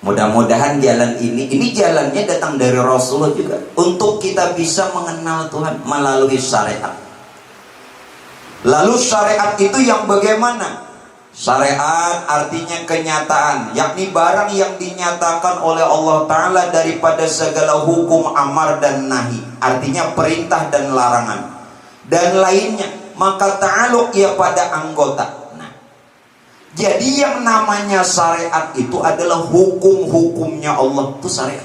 Mudah-mudahan jalan ini jalannya datang dari Rasulullah juga, untuk kita bisa mengenal Tuhan melalui syariat. Lalu syariat itu yang bagaimana? Syariat artinya kenyataan, yakni barang yang dinyatakan oleh Allah Ta'ala daripada segala hukum amar dan nahi, artinya perintah dan larangan dan lainnya, maka ta'aluk ia pada anggota. Jadi yang namanya syariat itu adalah hukum-hukumnya Allah, itu syariat.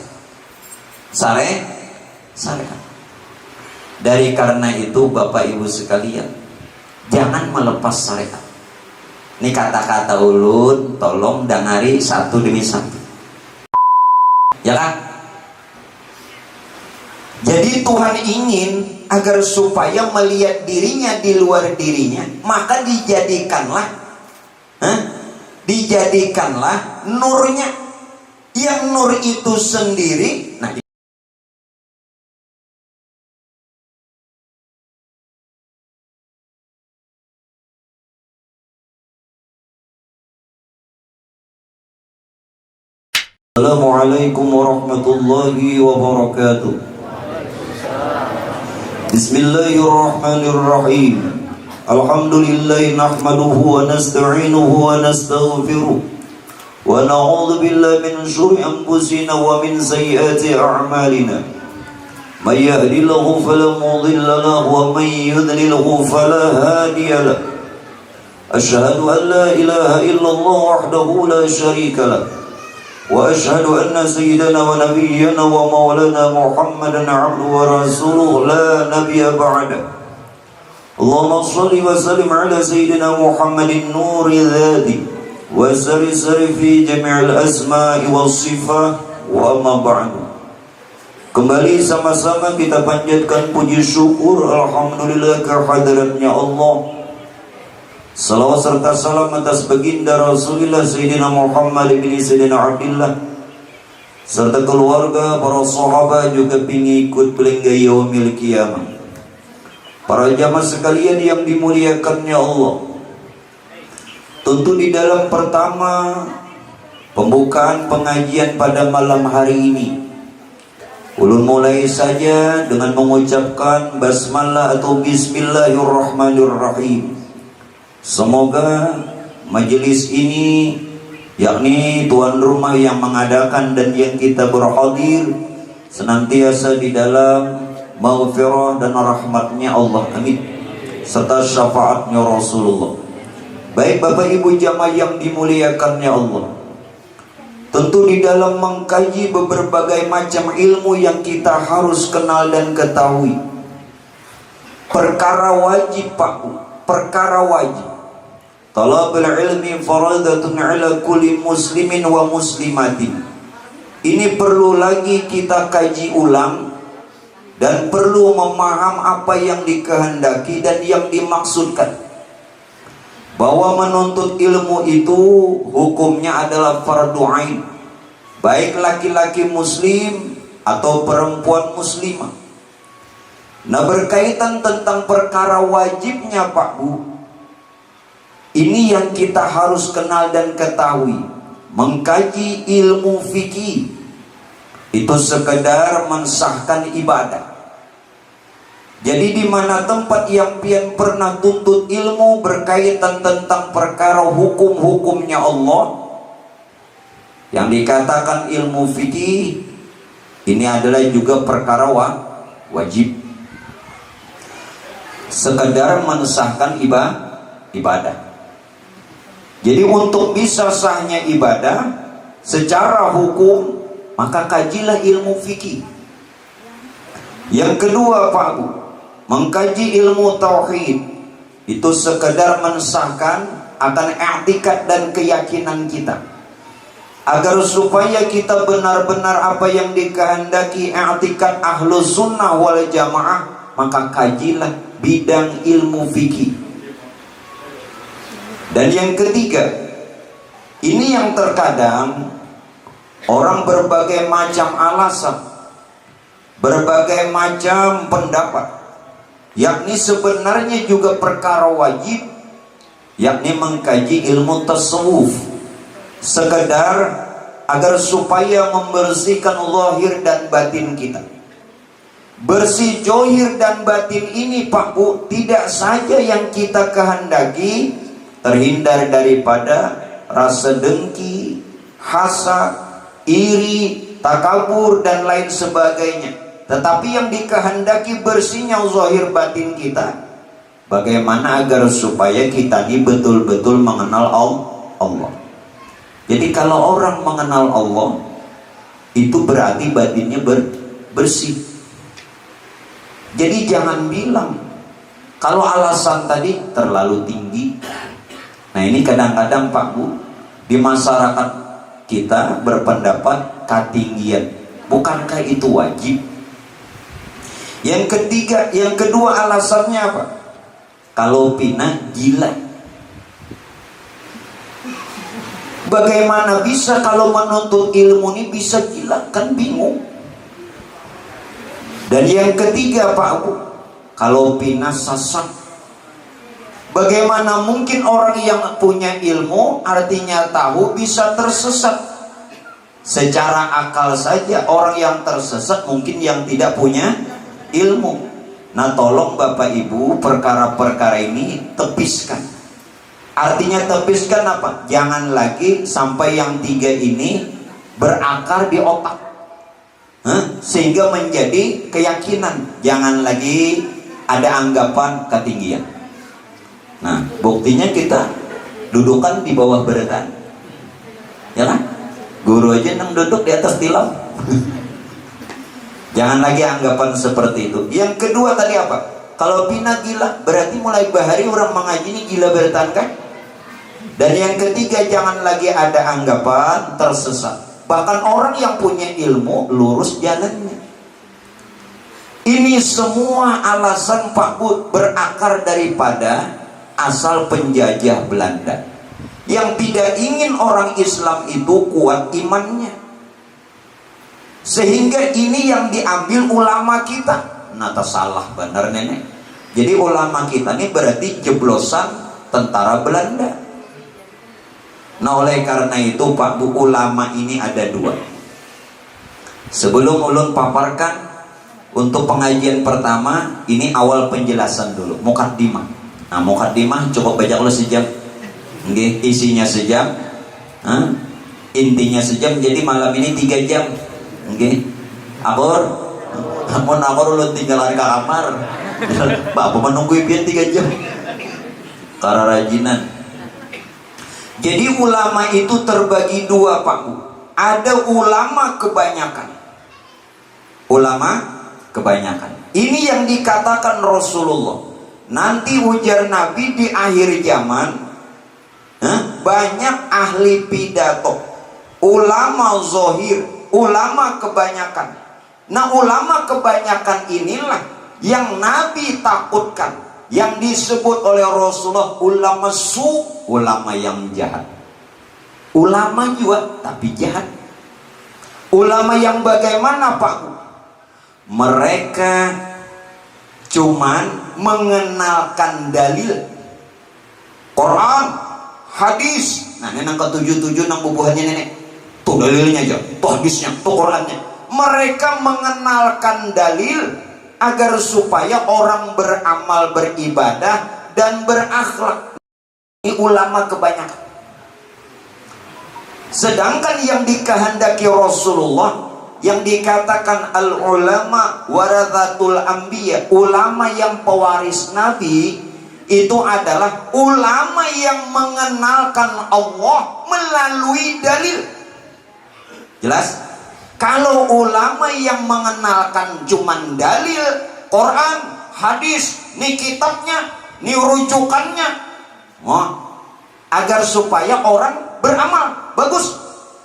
Syariat. Dari karena itu Bapak Ibu sekalian, jangan melepas syariat. Ini kata-kata ulun, tolong dengari satu demi satu. Ya kan? Jadi Tuhan ingin agar supaya melihat dirinya di luar dirinya, maka dijadikanlah nurnya, yang nur itu sendiri. Nah, Assalamualaikum warahmatullahi wabarakatuh. Bismillahirrahmanirrahim. Alhamdulillah nahmaduhu wa nasta'inuhu wa nastaghfiruh wa na'udzu billahi min syururi anfusina wa min sayyiati a'malina. May yahdihillahu fala mudilla lahu wa may yudlilhu fala hadiya lahu. Asyhadu an la ilaha illallah wahdahu la syarika lahu wa asyhadu anna sayyidana wa nabiyyana wa maulana Muhammadan 'abduhu wa rasuluhu la nabiyya ba'dahu. Allahumma shalli wa sallim ala sayyidina Muhammadin nuri dhati wa sari fi jami'il asma'i was sifat wa amma ba'du. Kembali sama-sama kita panjatkan puji syukur alhamdulillah kehadirannya Allah. Salawat serta salam atas baginda Rasulullah Sayyidina Muhammad bin Sayyidina Abdullah serta keluarga, para sahabat juga pengikut hingga yaumil qiyamah. Para jamaah sekalian yang dimuliakannya Allah, tentu di dalam pertama pembukaan pengajian pada malam hari ini, ulun mulai saja dengan mengucapkan basmalah atau bismillahirrahmanirrahim. Semoga majelis ini, yakni tuan rumah yang mengadakan dan yang kita berhadir, senantiasa di dalam maghfirah dan rahmatnya Allah, amin, serta syafaatnya Rasulullah. Baik Bapak Ibu jamaah yang dimuliakannya Allah, tentu di dalam mengkaji berbagai macam ilmu yang kita harus kenal dan ketahui, perkara wajib Pak, perkara wajib. Talabul ilmi faradatun ala kulli muslimin wa muslimatin. Ini perlu lagi kita kaji ulang dan perlu memaham apa yang dikehendaki dan yang dimaksudkan. Bahwa menuntut ilmu itu hukumnya adalah fardu ain, baik laki-laki muslim atau perempuan muslimah. Nah, berkaitan tentang perkara wajibnya Pak Bu, ini yang kita harus kenal dan ketahui. Mengkaji ilmu fikih itu sekedar mensahkan ibadah. Jadi di mana tempat yang pian pernah tuntut ilmu berkaitan tentang perkara hukum-hukumnya Allah, yang dikatakan ilmu fikih, ini adalah juga perkara wajib. Sekedar mensahkan ibadah. Jadi untuk bisa sahnya ibadah secara hukum, maka kajilah ilmu fikih. Yang kedua Pak Bu, mengkaji ilmu tauhid itu sekedar mensahkan akan i'tikad dan keyakinan kita, agar supaya kita benar-benar apa yang dikehendaki i'tikad ahlus sunnah wal jamaah, maka kajilah bidang ilmu fikih. Dan yang ketiga, ini yang terkadang orang berbagai macam alasan, berbagai macam pendapat, yakni sebenarnya juga perkara wajib, yakni mengkaji ilmu tasawuf, sekedar agar supaya membersihkan zahir dan batin kita. Bersih zahir dan batin ini Pak Bu, tidak saja yang kita kehendaki, terhindar daripada rasa dengki, hasad, iri, takabur dan lain sebagainya. Tetapi yang dikehendaki bersihnya zahir batin kita. Bagaimana agar supaya kita ini betul-betul mengenal Allah. Jadi kalau orang mengenal Allah, itu berarti batinnya bersih. Jadi jangan bilang kalau alasan tadi terlalu tinggi. Nah ini kadang-kadang Pak Bu, di masyarakat kita berpendapat ketinggian. Bukankah itu wajib? Yang kedua alasannya apa? Kalau pinah gila. Bagaimana bisa kalau menuntut ilmu ini bisa gila? Kan bingung. Dan yang ketiga Pak Bu, kalau pindah sesat. Bagaimana mungkin orang yang punya ilmu, artinya tahu, bisa tersesat? Secara akal saja orang yang tersesat mungkin yang tidak punya ilmu. Nah tolong Bapak Ibu, perkara-perkara ini tepiskan. Artinya tepiskan apa? Jangan lagi sampai yang tiga ini berakar di otak, sehingga menjadi keyakinan. Jangan lagi ada anggapan ketinggian. Nah buktinya kita dudukan di bawah beretan, ya kan? Guru aja nang duduk di atas tilam. Jangan lagi anggapan seperti itu. Yang kedua tadi apa? Kalau pindah gila, berarti mulai bahari orang mengaji ini gila beretan kan? Dan yang ketiga, jangan lagi ada anggapan tersesat. Bahkan orang yang punya ilmu lurus jalannya. Ini semua alasan Pak Bu berakar daripada asal penjajah Belanda yang tidak ingin orang Islam itu kuat imannya, sehingga ini yang diambil ulama kita. Nata salah benar nenek. Jadi ulama kita ini berarti jeblosan tentara Belanda. Nah oleh karena itu Pak Bu, ulama ini ada dua. Sebelum ulun paparkan untuk pengajian pertama, ini awal penjelasan dulu, mukaddimah. Nah mukaddimah cukup baca oleh sejam. Nggih, isinya sejam, intinya sejam. Jadi malam ini 3 jam. Nggih. Akur, namun akur ulun tinggal di kamar. Bapak menunggu pian 3 jam. Karena rajinan. Jadi ulama itu terbagi dua Pak Bu. Ada ulama kebanyakan. Ulama kebanyakan. Ini yang dikatakan Rasulullah. Nanti ujar Nabi di akhir zaman, banyak ahli pidato, ulama zahir, ulama kebanyakan. Nah ulama kebanyakan inilah yang Nabi takutkan, yang disebut oleh Rasulullah ulama ulama yang jahat. Ulama juga tapi jahat. Ulama yang bagaimana Pak? Mereka cuman mengenalkan dalil Quran, hadis. Nah nenek ke-77 nang bubuhannya nenek. Tuh dalilnya aja, tuh hadisnya, tuh Qurannya. Mereka mengenalkan dalil agar supaya orang beramal, beribadah dan berakhlak. Ini ulama kebanyakan. Sedangkan yang dikehendaki Rasulullah, yang dikatakan al-ulama warathatul anbiya, ulama yang pewaris Nabi, itu adalah ulama yang mengenalkan Allah melalui dalil. Jelas? Kalau ulama yang mengenalkan cuman dalil, Quran, hadis, nih kitabnya, nih rujukannya, agar supaya orang beramal bagus,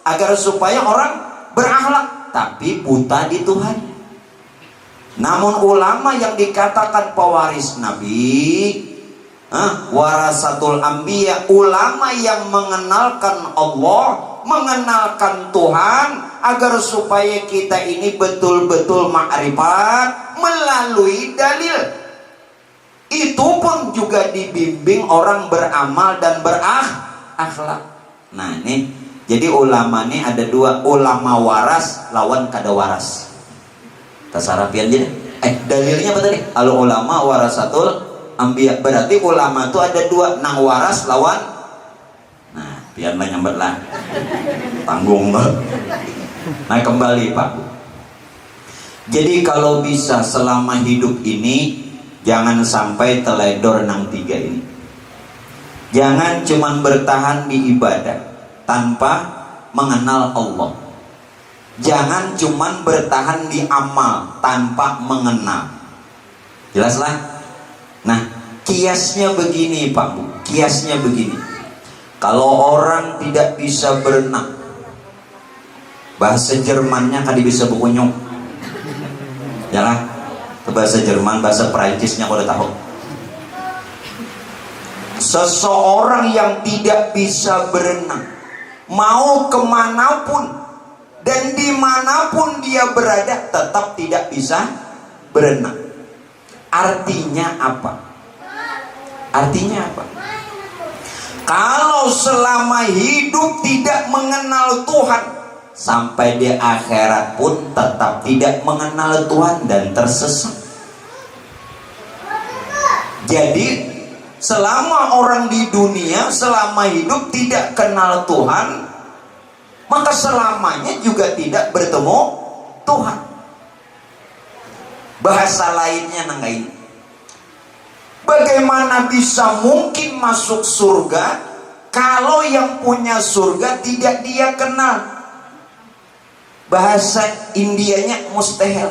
agar supaya orang berakhlak, tapi buta di Tuhan. Namun ulama yang dikatakan pewaris Nabi, warasatul anbiya, ulama yang mengenalkan Allah, mengenalkan Tuhan, agar supaya kita ini betul-betul ma'rifat melalui dalil. Itu pun juga dibimbing orang beramal dan berakhlak. Nah ini Jadi ulama ini ada dua, ulama waras lawan kada waras. Tasarapian aja. Dalilnya apa tadi? Al ulama warasatul anbiya. Berarti ulama itu ada dua, nang waras lawan. Nah, biarlah nyambat lah. Tanggung lah. Nah, kembali Pak. Jadi kalau bisa selama hidup ini jangan sampai teledor nang tiga ini. Jangan cuman bertahan di ibadah tanpa mengenal Allah. Jangan cuman bertahan di amal tanpa mengenal. Jelaslah. Nah, kiasnya begini Pak Bu. Kiasnya begini. Kalau orang tidak bisa berenang, bahasa Jermannya kan bisa berkunyuk. Yalah. Bahasa Jerman, bahasa Perancisnya kau udah tahu. Seseorang yang tidak bisa berenang, mau kemanapun dan dimanapun dia berada tetap tidak bisa berenang. Artinya apa? Artinya apa? Kalau selama hidup tidak mengenal Tuhan, sampai di akhirat pun tetap tidak mengenal Tuhan dan tersesat. Jadi selama orang di dunia, selama hidup tidak kenal Tuhan, maka selamanya juga tidak bertemu Tuhan. Bahasa lainnya nanggain, bagaimana bisa mungkin masuk surga kalau yang punya surga tidak dia kenal? Bahasa Indianya mustahil.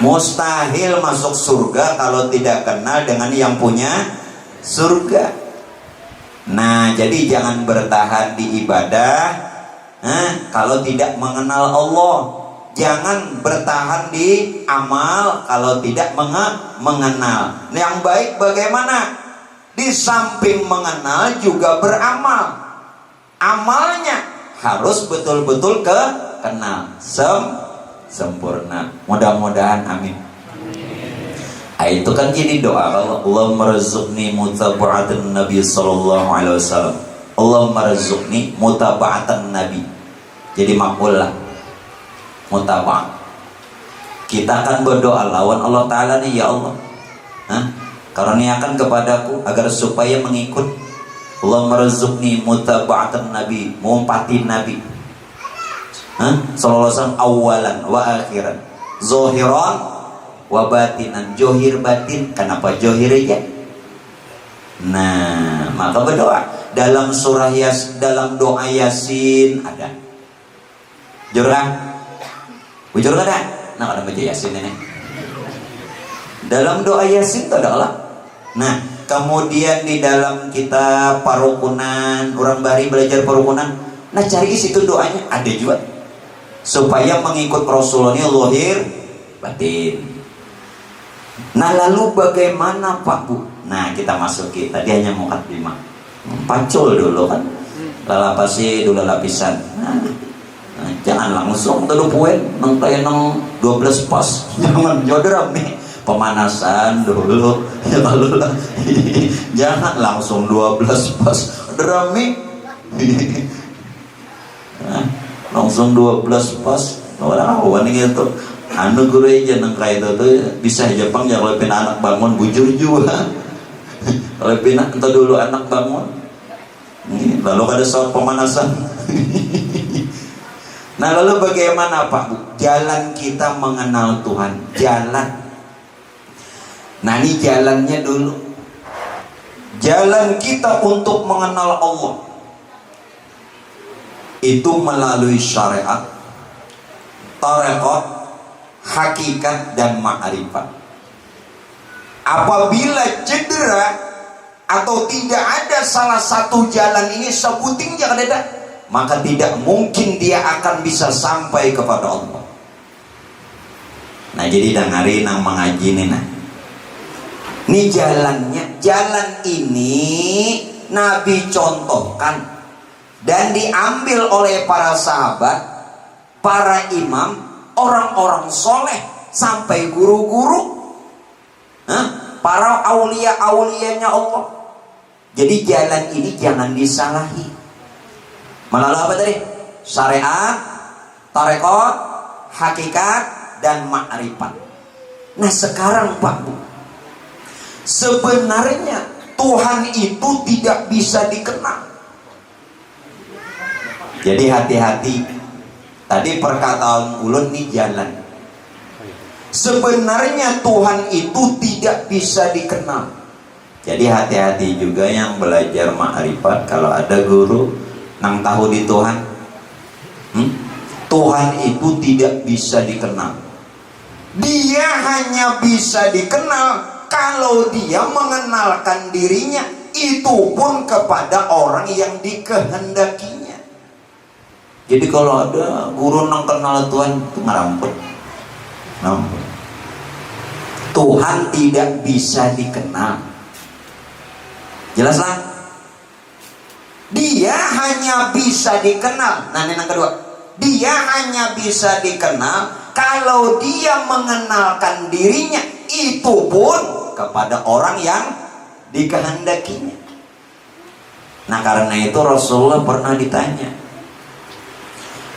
Mustahil masuk surga kalau tidak kenal dengan yang punya surga. Nah, jadi jangan bertahan di ibadah kalau tidak mengenal Allah. Jangan bertahan di amal kalau tidak mengenal. Yang baik bagaimana? Di samping mengenal juga beramal. Amalnya harus betul-betul kenal sempurna. Mudah-mudahan amin. Itu kan jadi doa kalau Allah merzukni mutaba'atan Nabi sallallahu alaihi wasallam. Allah merzukni mutaba'atan Nabi. Jadi makbul lah. Mutaba'ah. Kita akan berdoa lawan Allah Ta'ala nih, ya Allah, karuniakan kepadaku agar supaya mengikut. Allah merzukni mutaba'atan Nabi, mengumpati Nabi sallallahu alaihi wasallam awalan wa akhiran, zohiran wa batinan. Johir batin, kenapa johir aja? Nah, maka berdoa dalam surah dalam doa Yasin ada jurang bujur ada. Nah, ada baca Yasin ini dalam doa Yasin itu adalah. Nah, kemudian di dalam kitab parukunan, orang bari belajar parukunan, nah cari isi itu doanya ada juga supaya mengikut Rasulullah lahir batin. Nah, lalu bagaimana Pak Bu? Nah, kita masuki tadi hanya mukadimah, pacul dulu kan, lalapasi dulu lapisan. Nah, jangan langsung tadu poin nang 12 pas. Jangan jodoh nih. Pemanasan dulu ya, lalu lah. Jangan langsung 12 pas drami. Nah, langsung 12 pas orang awan gitu. Anu guru aja nang kayak itu bisa Jepang jangan lepin anak bangun bujur juga. Lepin entah dulu anak bangun. Lalu ada soal pemanasan. Nah, lalu bagaimana Pak Bu? Jalan kita mengenal Tuhan, jalan. Nah, ini jalannya dulu. Jalan kita untuk mengenal Allah itu melalui syariat, tarekat, hakikat, dan ma'rifat. Apabila cedera atau tidak ada salah satu jalan ini sebuting jangan ada, maka tidak mungkin dia akan bisa sampai kepada Allah. Nah, jadi dengari nang mengaji nih, nah ini jalannya. Jalan ini Nabi contohkan dan diambil oleh para sahabat, para imam, orang-orang soleh, sampai guru-guru, para aulia-aulianya Allah. Jadi jalan ini jangan disalahi. Melalui apa tadi? Syariat, tarekat, hakikat, dan ma'rifat. Nah sekarang Pak Bu, sebenarnya Tuhan itu tidak bisa dikenal. Jadi hati-hati. Tadi perkataan ulun nih jalan. Sebenarnya Tuhan itu tidak bisa dikenal. Jadi hati-hati juga yang belajar ma'rifat. Kalau ada guru nang tahu di Tuhan, Tuhan itu tidak bisa dikenal. Dia hanya bisa dikenal kalau dia mengenalkan dirinya, itu pun kepada orang yang dikehendakinya. Jadi kalau ada guru nang kenal Tuhan itu ngeramput. Tuhan tidak bisa dikenal. Jelaslah. Dia hanya bisa dikenal. Nah, ini yang kedua. Dia hanya bisa dikenal kalau dia mengenalkan dirinya, itu pun kepada orang yang dikehendakinya. Nah, karena itu Rasulullah pernah ditanya,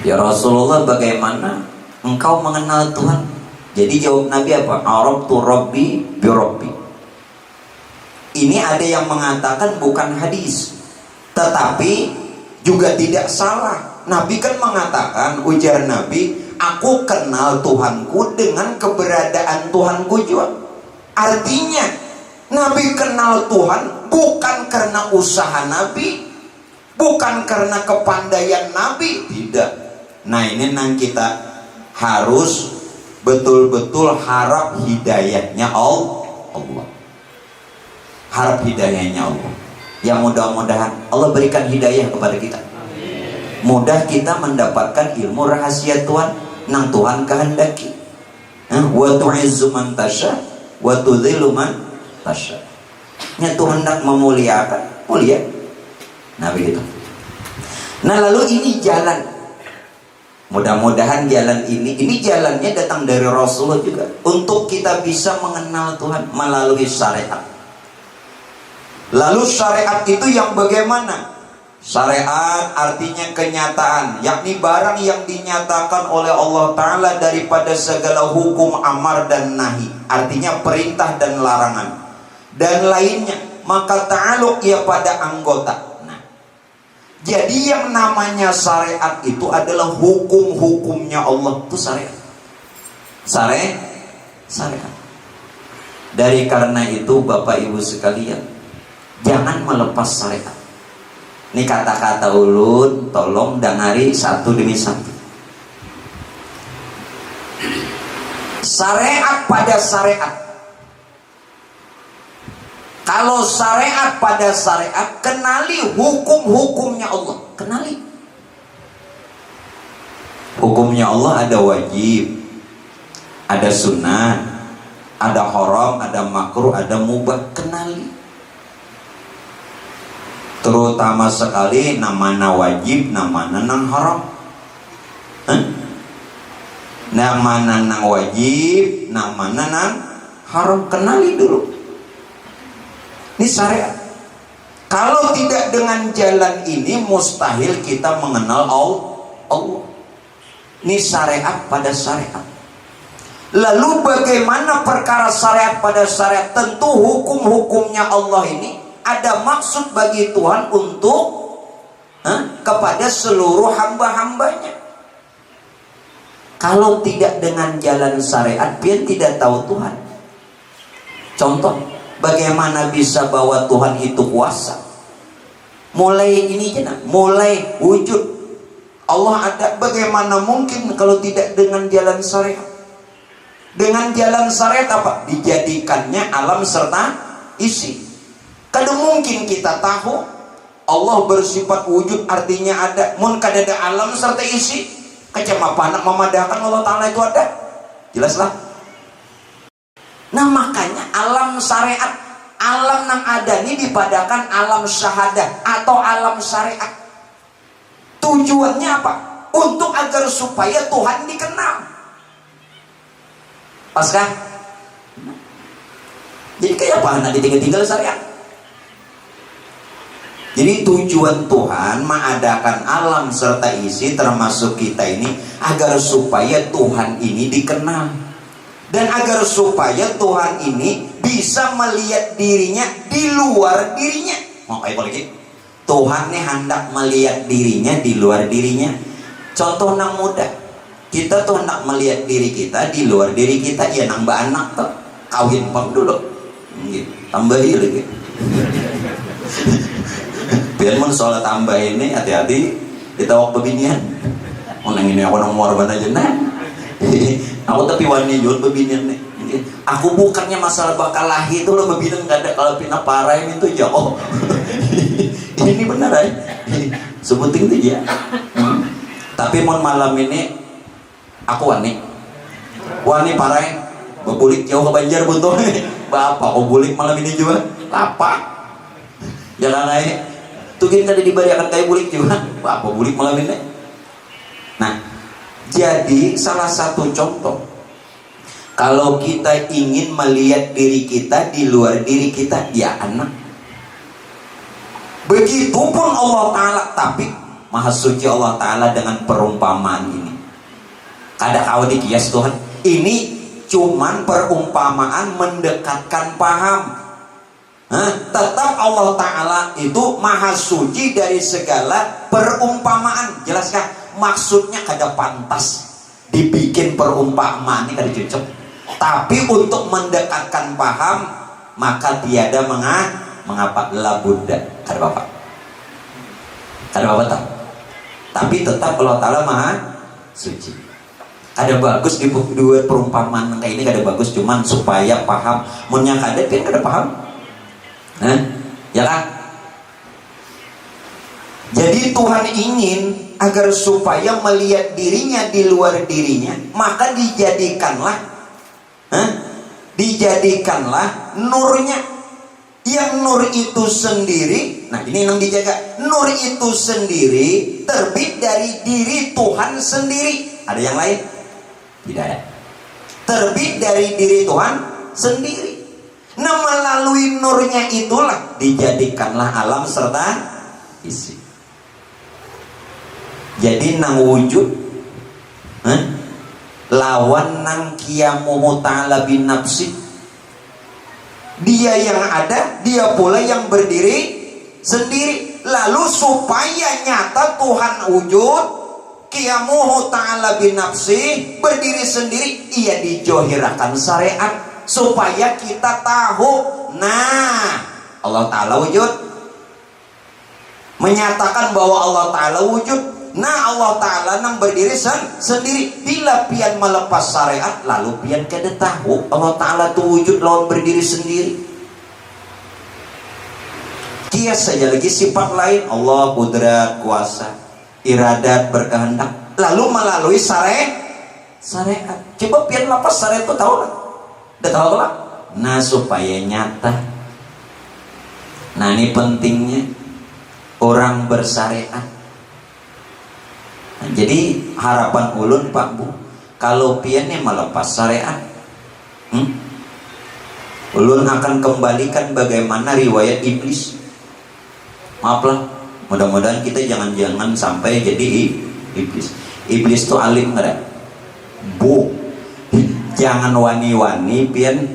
ya Rasulullah, bagaimana engkau mengenal Tuhan? Jadi jawab Nabi apa? Arabtu Rabbi bi Rabbi. Ini ada yang mengatakan bukan hadis, tetapi juga tidak salah. Nabi kan mengatakan, ujar Nabi, aku kenal Tuhanku dengan keberadaan Tuhanku juga. Artinya Nabi kenal Tuhan bukan karena usaha Nabi, bukan karena kepandaian Nabi, tidak. Nah ini yang kita harus betul-betul harap hidayahnya Allah. Harap hidayahnya Allah. Yang mudah-mudahan Allah berikan hidayah kepada kita. Mudah kita mendapatkan ilmu rahasia Tuhan nang Tuhan kehendaki. Wa tu'izzu man tasya wa tudhillu man tasya. Nya Tuhan hendak memuliakan, mulia. Nah begitu. Nah lalu ini jalan. Mudah-mudahan jalan ini jalannya datang dari Rasulullah juga, untuk kita bisa mengenal Tuhan melalui syariat. Lalu syariat itu yang bagaimana? Syariat artinya kenyataan, yakni barang yang dinyatakan oleh Allah Ta'ala daripada segala hukum amar dan nahi, artinya perintah dan larangan dan lainnya, maka ta'aluk ia pada anggota. Nah, jadi yang namanya syariat itu adalah hukum-hukumnya Allah, itu syariat. Syariat. Dari karena itu Bapak Ibu sekalian, jangan melepas syariat. Ini kata-kata ulun, tolong dengari satu demi satu. Syariat pada syariat. Kalau syariat pada syariat, kenali hukum-hukumnya Allah. Kenali. Hukumnya Allah ada wajib, ada sunnah, ada haram, ada makruh, ada mubah. Kenali. Terutama sekali namanya wajib, namanya nang haram. Namanya nang wajib, namanya nang haram. Kenali dulu. Ini syariat. Kalau tidak dengan jalan ini, mustahil kita mengenal Allah. Ini syariat pada syariat. Lalu bagaimana perkara syariat pada syariat? Tentu hukum-hukumnya Allah ini ada maksud bagi Tuhan untuk kepada seluruh hamba-hambanya. Kalau tidak dengan jalan syariat, dia tidak tahu Tuhan. Contoh, bagaimana bisa bahwa Tuhan itu kuasa? Mulai ini jenak, mulai wujud Allah ada. Bagaimana mungkin kalau tidak dengan jalan syariat? Dengan jalan syariat apa? Dijadikannya alam serta isi. Kada mungkin kita tahu Allah bersifat wujud, artinya ada. Mun kada ada alam serta isi, kecamapa nak memadahkan Allah Ta'ala itu ada? Jelaslah. Nah makanya alam syariat, alam yang ada ini dipadahkan alam syahadah atau alam syariat. Tujuannya apa? Untuk agar supaya Tuhan dikenal. Paskah? Jadi kayak apa? Nanti tinggal syariat. Jadi tujuan Tuhan mengadakan alam serta isi termasuk kita ini agar supaya Tuhan ini dikenal, dan agar supaya Tuhan ini bisa melihat dirinya di luar dirinya. Mau kayak lagi Tuhan nih hendak melihat dirinya di luar dirinya. Contoh nang muda, kita tuh hendak melihat diri kita di luar diri kita. Ya nambah anak tuh kawin pang dulu tambahin lagi. Biar mun soal tambah ini hati-hati ditawak bebinian. Nang ini aku nomor mana aja nah. Aku tapi wani jual bebinian nih. Aku bukannya masalah bakal lahir itu lo bebinian nggak ada, kalau pina parah ini tuh ya oh. Ini benar ya. Sebutin tuh ya. Tapi mon malam ini aku wani parah. Bebulik jauh ke Banjar buntung. Bapak kok bulik malam ini juga apa? Jangan naik. Tugin tadi dibariakan kayak bulik juga. Apa bulik malam ini? Nah, jadi salah satu contoh kalau kita ingin melihat diri kita di luar diri kita, ya anak. Begitupun Allah Ta'ala, tapi Maha Suci Allah Ta'ala dengan perumpamaan ini. Kada kau dikias Tuhan. Ini cuman perumpamaan mendekatkan paham. Tetap Allah Ta'ala itu Maha Suci dari segala perumpamaan. Jelaskah? Maksudnya kada pantas dibikin perumpamaan ini kada cocok. Tapi untuk mendekatkan paham maka tiada mengapa la Buddha. Kada bapak tahu. Tapi tetap Allah Ta'ala Maha Suci. Ada bagus di dua perumpamaan kayak ini, ada bagus cuman supaya paham. Munnya kada pin kada paham. Ya kan? Jadi Tuhan ingin agar supaya melihat dirinya di luar dirinya, maka dijadikanlah nurnya. Yang nur itu sendiri, nah ini yang dijaga. Nur itu sendiri terbit dari diri Tuhan sendiri. Ada yang lain? Tidak ada. Terbit dari diri Tuhan sendiri. Nah, melalui nurnya itulah dijadikanlah alam serta isi. Jadi nang wujud lawan nang qiyamuhu ta'ala bin nafsi. Dia yang ada, dia pula yang berdiri sendiri. Lalu supaya nyata Tuhan wujud, qiyamuhu ta'ala binafsi, berdiri sendiri, ia dijohirakan syariat supaya kita tahu. Nah, Allah Ta'ala wujud, menyatakan bahwa Allah Ta'ala wujud. Nah, Allah Ta'ala nang berdiri sendiri. Bila pian melepas syariat, lalu pian kada tahu Allah Ta'ala itu wujud lawan berdiri sendiri. Kias saja lagi sifat lain, Allah kudrat, kuasa, iradat, berkehendak. Lalu melalui syariat. Coba pian lepas syariat itu tahu lah. Udah tahu lah. Nah, supaya nyata. Nah, ini pentingnya orang bersyariat. Nah, jadi harapan ulun Pak Bu, kalau pian nih melepas syariat, ulun akan kembalikan bagaimana riwayat iblis. Maaf lah, mudah-mudahan kita jangan sampai jadi iblis. Iblis tuh alim nggak? Bu, jangan wani-wani pian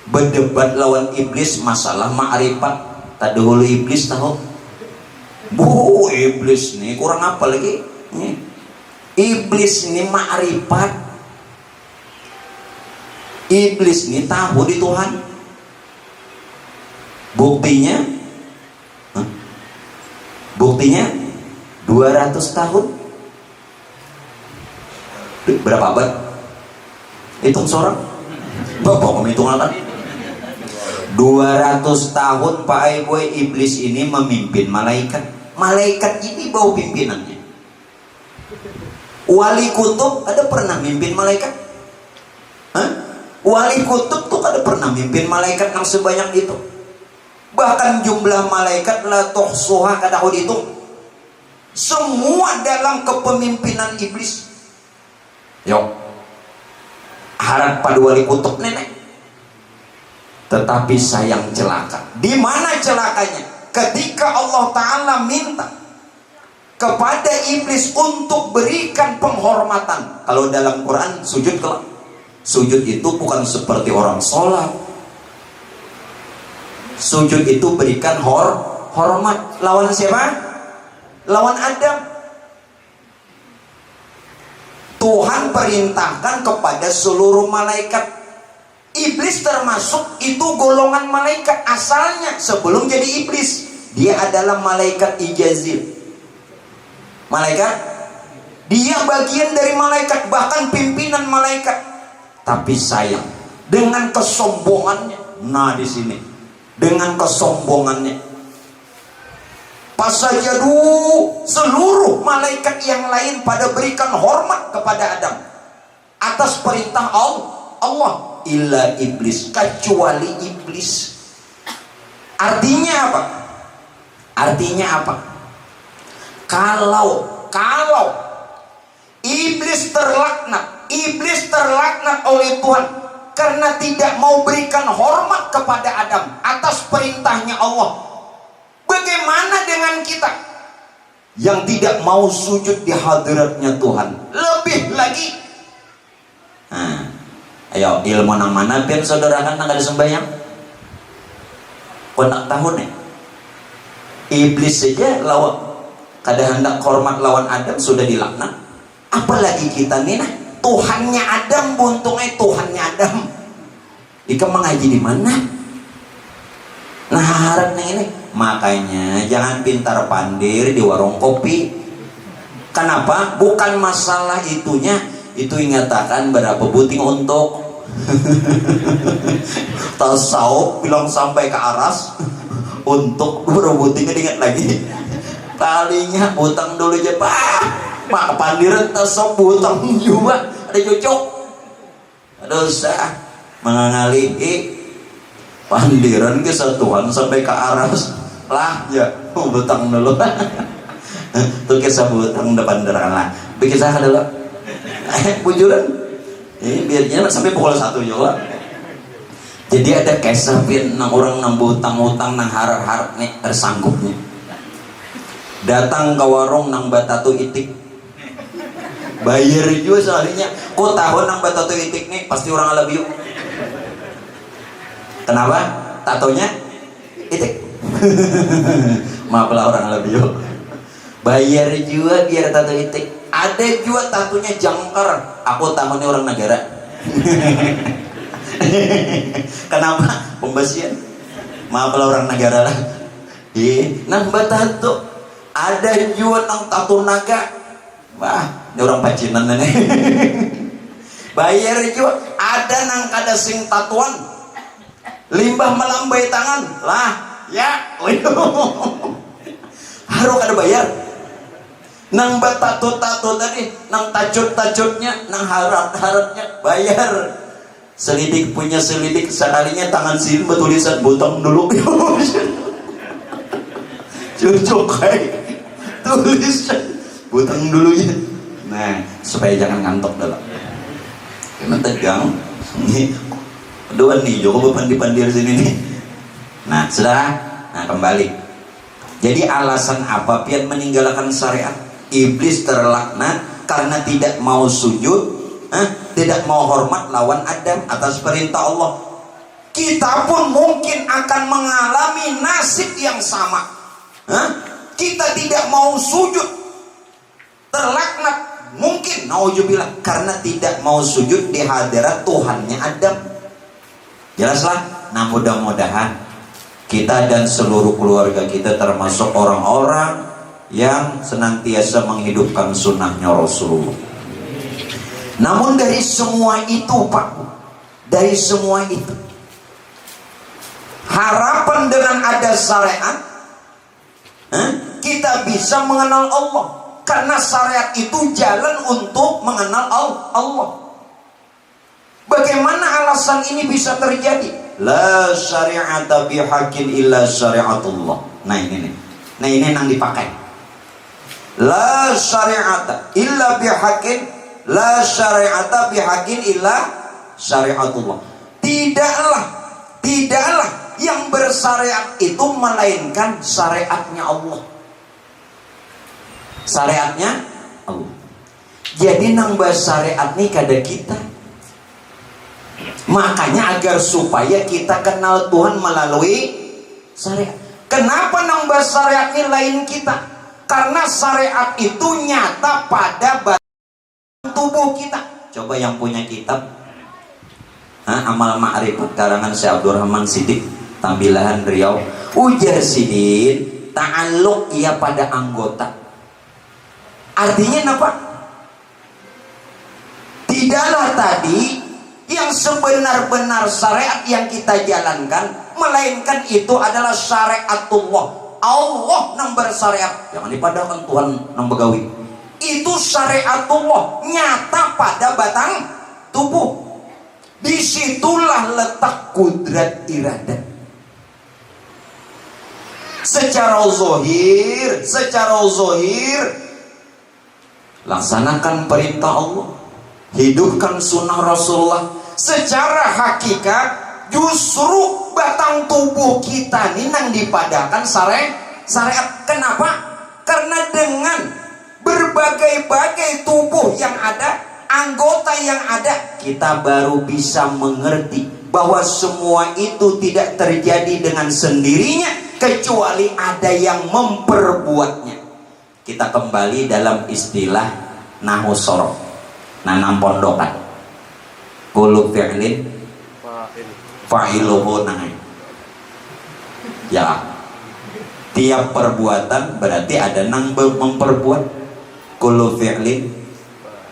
berdebat lawan iblis masalah ma'rifat. Tak dahulu iblis tahu. Bu, iblis nih kurang apa lagi? Iblis ini ma'rifat. Iblis ini tahu di Tuhan. Buktinya 200 tahun. Berapa abad? Hitung seorang. Bapak menghitung apa? 200 tahun Pak Boy iblis ini memimpin malaikat. Malaikat ini bau pimpinannya. Wali kutub ada pernah mimpin malaikat? Wali kutub tuh ada pernah mimpin malaikat yang sebanyak itu. Bahkan jumlah malaikat la tuhsuha kada dihitung. Semua dalam kepemimpinan iblis. Yo, harap pada wali kutub nenek. Tetapi sayang celaka. Di mana celakanya? ketika Allah Ta'ala minta kepada iblis untuk berikan penghormatan. Kalau dalam Quran sujud kelak, sujud itu bukan seperti orang sholat. Sujud itu berikan hormat. Lawan siapa? Lawan Adam. Tuhan perintahkan kepada seluruh malaikat. Iblis termasuk itu golongan malaikat asalnya sebelum jadi iblis. Dia adalah malaikat ijazil. Malaikat, dia bagian dari malaikat, bahkan pimpinan malaikat. Tapi sayang, dengan kesombongannya. Nah di sini, dengan kesombongannya, pasajadu, seluruh malaikat yang lain pada berikan hormat kepada Adam atas perintah Allah. Illa iblis, kecuali iblis. Artinya apa? Artinya apa? Kalau iblis terlaknat oleh Tuhan karena tidak mau berikan hormat kepada Adam atas perintahnya Allah. Bagaimana dengan kita yang tidak mau sujud di hadiratnya Tuhan? Lebih lagi, ayo ilmu nang mana biar saudara kan nang ada sembahyang. Kau nak tahu nih, iblis saja lawan kada hendak hormat lawan Adam sudah dilaknat, apalagi kita nih nah, Tuhannya Adam, buntungnya Tuhannya Adam. Ika mengaji di mana? Nah harap nih ini, makanya jangan pintar pandir di warung kopi. Kenapa? Bukan masalah itunya, itu ingatakan berapa buting untuk tasawuf bilang sampai ke aras untuk berapa butingnya diingat lagi. Talinya butang dulu aja pak, mak pandiran tasawuf butang juga ada cocok. Dosa mengali pandiran kesatuan sampai ke aras lah ya butang dulu. Tuh kisah butang depan derang lah. Bikisah dulu. Bujuran. Ini biarnya sampai pukul 1 juga. Jadi ada kisah nang orang nang butang-utang nang harap-harap nih tersanggupnya. Datang ke warung nang batatu itik. Bayar juga soalnya. Kok tahu nang batatu itik nih pasti orang alabiu. Kenapa? Tatonya itik. Maaflah orang alabiu. Bayar juga biar tato itik. Ada juga tatunya jangkar. Aku tahu nih orang negara. Kenapa? Pembasian. Maaflah orang negara lah. Nang batatu. Ada juga nang tato naga. Wah, ini orang pacinan nih. Bayar juga. Ada nang kada sing tatuan. Limbah melambai tangan. Lah, ya. Harus kada bayar. Nang batato-tato tadi, nang tacut-tacutnya, nang harap-harapnya bayar. Selidik punya selidik, sekalinya tangan sini bertulisan butang dulu. Cocok kayak tulisan butang dulu ya. Nah, supaya jangan ngantuk dulu. Karena tegang. Nih, kedua nih, Joko berpandi-pandir sini nih. Nah, sudah. Nah, kembali. Jadi alasan apa pian meninggalkan syariat? Iblis terlaknat karena tidak mau sujud, tidak mau hormat lawan Adam atas perintah Allah. Kita pun mungkin akan mengalami nasib yang sama. Kita tidak mau sujud, terlaknat, mungkin nauzubillah karena tidak mau sujud di hadirat Tuhannya Adam. Jelaslah. Nah mudah-mudahan kita dan seluruh keluarga kita termasuk orang-orang yang senantiasa menghidupkan sunnahnya Rasulullah. Namun dari semua itu Pak, dari semua itu, harapan dengan ada syariat, kita bisa mengenal Allah. Karena syariat itu jalan untuk mengenal Allah. Bagaimana alasan ini bisa terjadi? La syari'ata bihaqqin illa syari'atullah. Nah ini nih. Nah ini yang dipakai. La syari'ata illa bihaqqin, la syari'ata bihaqqin illa syari'atullah. Tidaklah yang bersyariat itu melainkan syariatnya Allah. Syariatnya Allah. Jadi nambah syariat nih kada kita. Makanya agar supaya kita kenal Tuhan melalui syariat. Kenapa nambah syariat ini lain kita? Karena syariat itu nyata pada badan tubuh kita. Coba yang punya kitab Amal Ma'rifat karangan Syekh Abdurrahman Siddiq Tambilahan Riau, ujar Sidin ta'alluq ia pada anggota. Artinya apa? Tidaklah tadi yang sebenar-benar syariat yang kita jalankan, melainkan itu adalah syariatullah. Allah nang bersyariat, jangan dipadahkan Tuhan nang begawi. Itu syariatullah nyata pada batang tubuh. Disitulah letak kudrat iradat. Secara zahir laksanakan perintah Allah, hidupkan sunnah Rasulullah. Secara hakikat justru batang tubuh kita ini nang dipadahkan syariat. Kenapa? Karena dengan berbagai-bagai tubuh yang ada, anggota yang ada, kita baru bisa mengerti bahwa semua itu tidak terjadi dengan sendirinya, kecuali ada yang memperbuatnya. Kita kembali dalam istilah nahu sorof, nanam pondokan. Kullu fi'lin fa'iluhu nahi. Ya, tiap perbuatan berarti ada nang memperbuat. Kullu fi'lin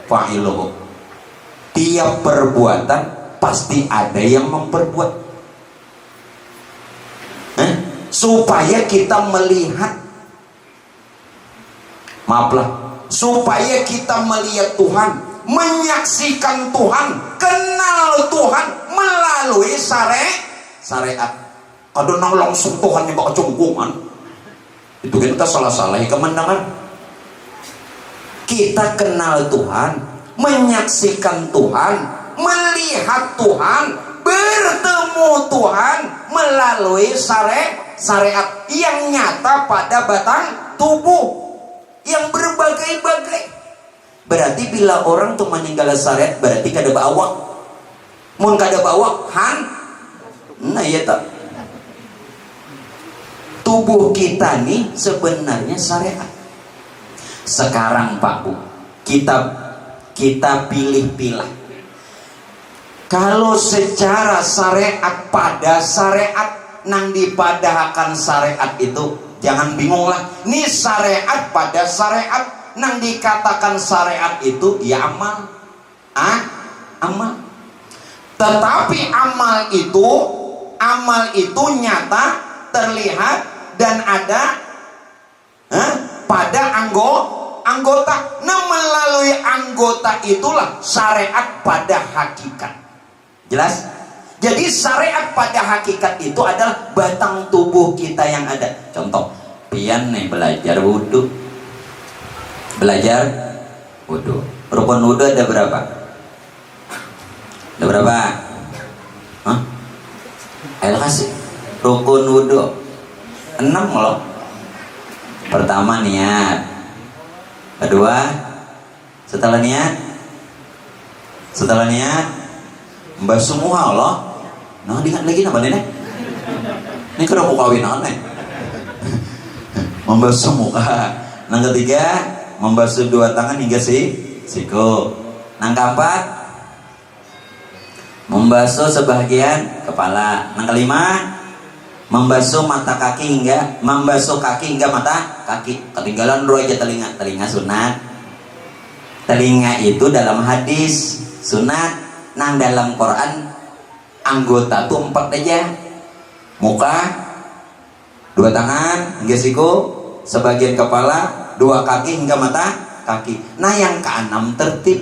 fa'iluhu. Tiap perbuatan pasti ada yang memperbuat. Supaya kita melihat, supaya kita melihat Tuhan, menyaksikan Tuhan, kenal Tuhan melalui syariat. Kadang nang langsung Tuhan yang bakal cungkungan, itu kita salah-salah kemenangan. Kita kenal Tuhan, menyaksikan Tuhan, melihat Tuhan, bertemu Tuhan melalui syariat yang nyata pada batang tubuh yang berbagai-bagai. Berarti bila orang tuh meninggal syariat berarti kada bawa. Mun kada bawa nah iya tak. Tubuh kita nih sebenarnya syariat. Sekarang Pak Bu, kita pilih-pilih. Kalau secara syariat pada syariat nang dipadahkan syariat itu jangan bingung lah. Ini syariat pada syariat nang dikatakan syariat itu ya amal. Amal. Tetapi amal itu nyata, terlihat dan ada pada anggota. Nah, melalui anggota itulah syariat pada hakikat. Jelas? Jadi syariat pada hakikat itu adalah batang tubuh kita yang ada. Contoh, pian nih belajar wudhu. Rukun wudhu ada berapa? Ada berapa? Ayo kasih. Rukun wudhu 6 loh. Pertama niat. Kedua, setelah niat membasuh muka Allah. Nah, diingat lagi apa nih? Ini kena mau kawin aneh. Membasuh muka. Yang ketiga, membasuh 2 tangan hingga siku. Yang keempat, membasuh sebagian kepala. Yang kelima, membasuh kaki hingga mata kaki. Ketinggalan 2 aja telinga sunat. Telinga itu dalam hadis sunat. Nang dalam Quran anggota tuh 4 aja. Muka, 2 tangan hingga siku, sebagian kepala, 2 kaki hingga mata kaki. Nah, yang ke-6 tertib.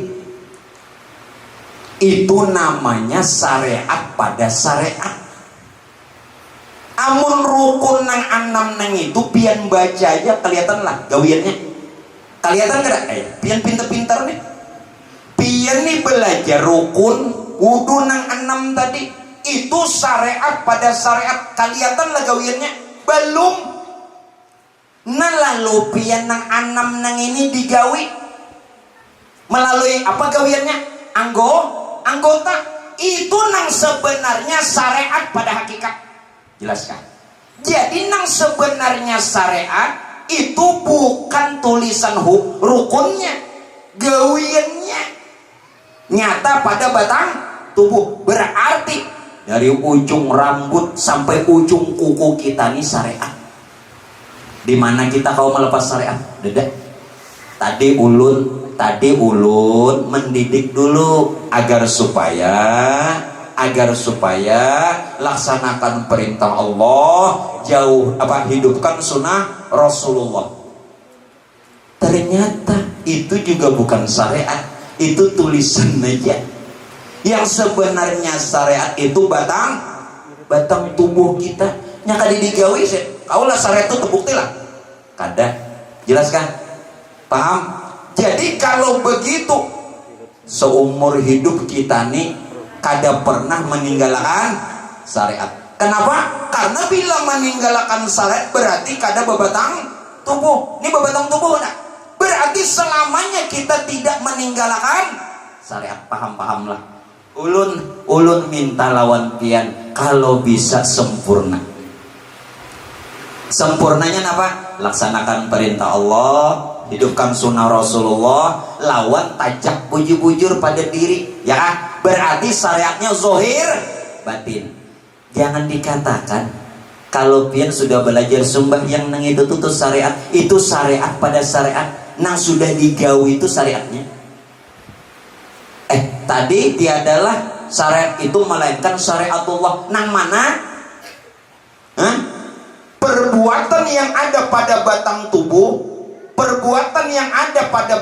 Itu namanya syariat pada syariat. Amun rukun nang 6 nang itu pian baca aja kelihatan lah gawiannya. Kelihatan enggak? Pian pinter-pinter nih. Pian nih belajar rukun wudu nang 6 tadi. itu syariat pada syariat. Kaliatan lah gawiannya belum. Nah lalu pian nang anam nang ini digawi melalui apa gawiannya? Anggota. Itu nang sebenarnya syariat pada hakikat. Jelaskan. Jadi nang sebenarnya syariat itu bukan tulisan rukunnya, gawiannya nyata pada batang tubuh. Berarti dari ujung rambut sampai ujung kuku kita ini syariat. Di mana kita kau melepas syariat? Dede. Tadi ulun mendidik dulu agar supaya laksanakan perintah Allah, hidupkan sunnah Rasulullah. Ternyata itu juga bukan syariat, itu tulisan aja. Yang sebenarnya syariat itu batang tubuh kita. Nyaka digawi kaulah syariat itu terbukti lah. Kada. Jelaskan? Paham? Jadi kalau begitu seumur hidup kita nih kada pernah meninggalkan syariat. Kenapa? Karena bila meninggalkan syariat berarti kada bebatang tubuh. Ini bebatang tubuh enggak? Berarti selamanya kita tidak meninggalkan syariat. Paham-pahamlah. Ulun minta lawan pian kalau bisa sempurna. Sempurnanya apa? Laksanakan perintah Allah, hidupkan sunnah Rasulullah, lawan tajak bujur-bujur pada diri, ya. Berarti syariatnya zohir batin. Jangan dikatakan kalau pian sudah belajar sembahyang nang itu tuh syariat, itu syariat pada syariat. Nang sudah digawi itu syariatnya. Tadi tiadalah syariat itu melainkan syariatullah. Nang mana? Perbuatan yang ada pada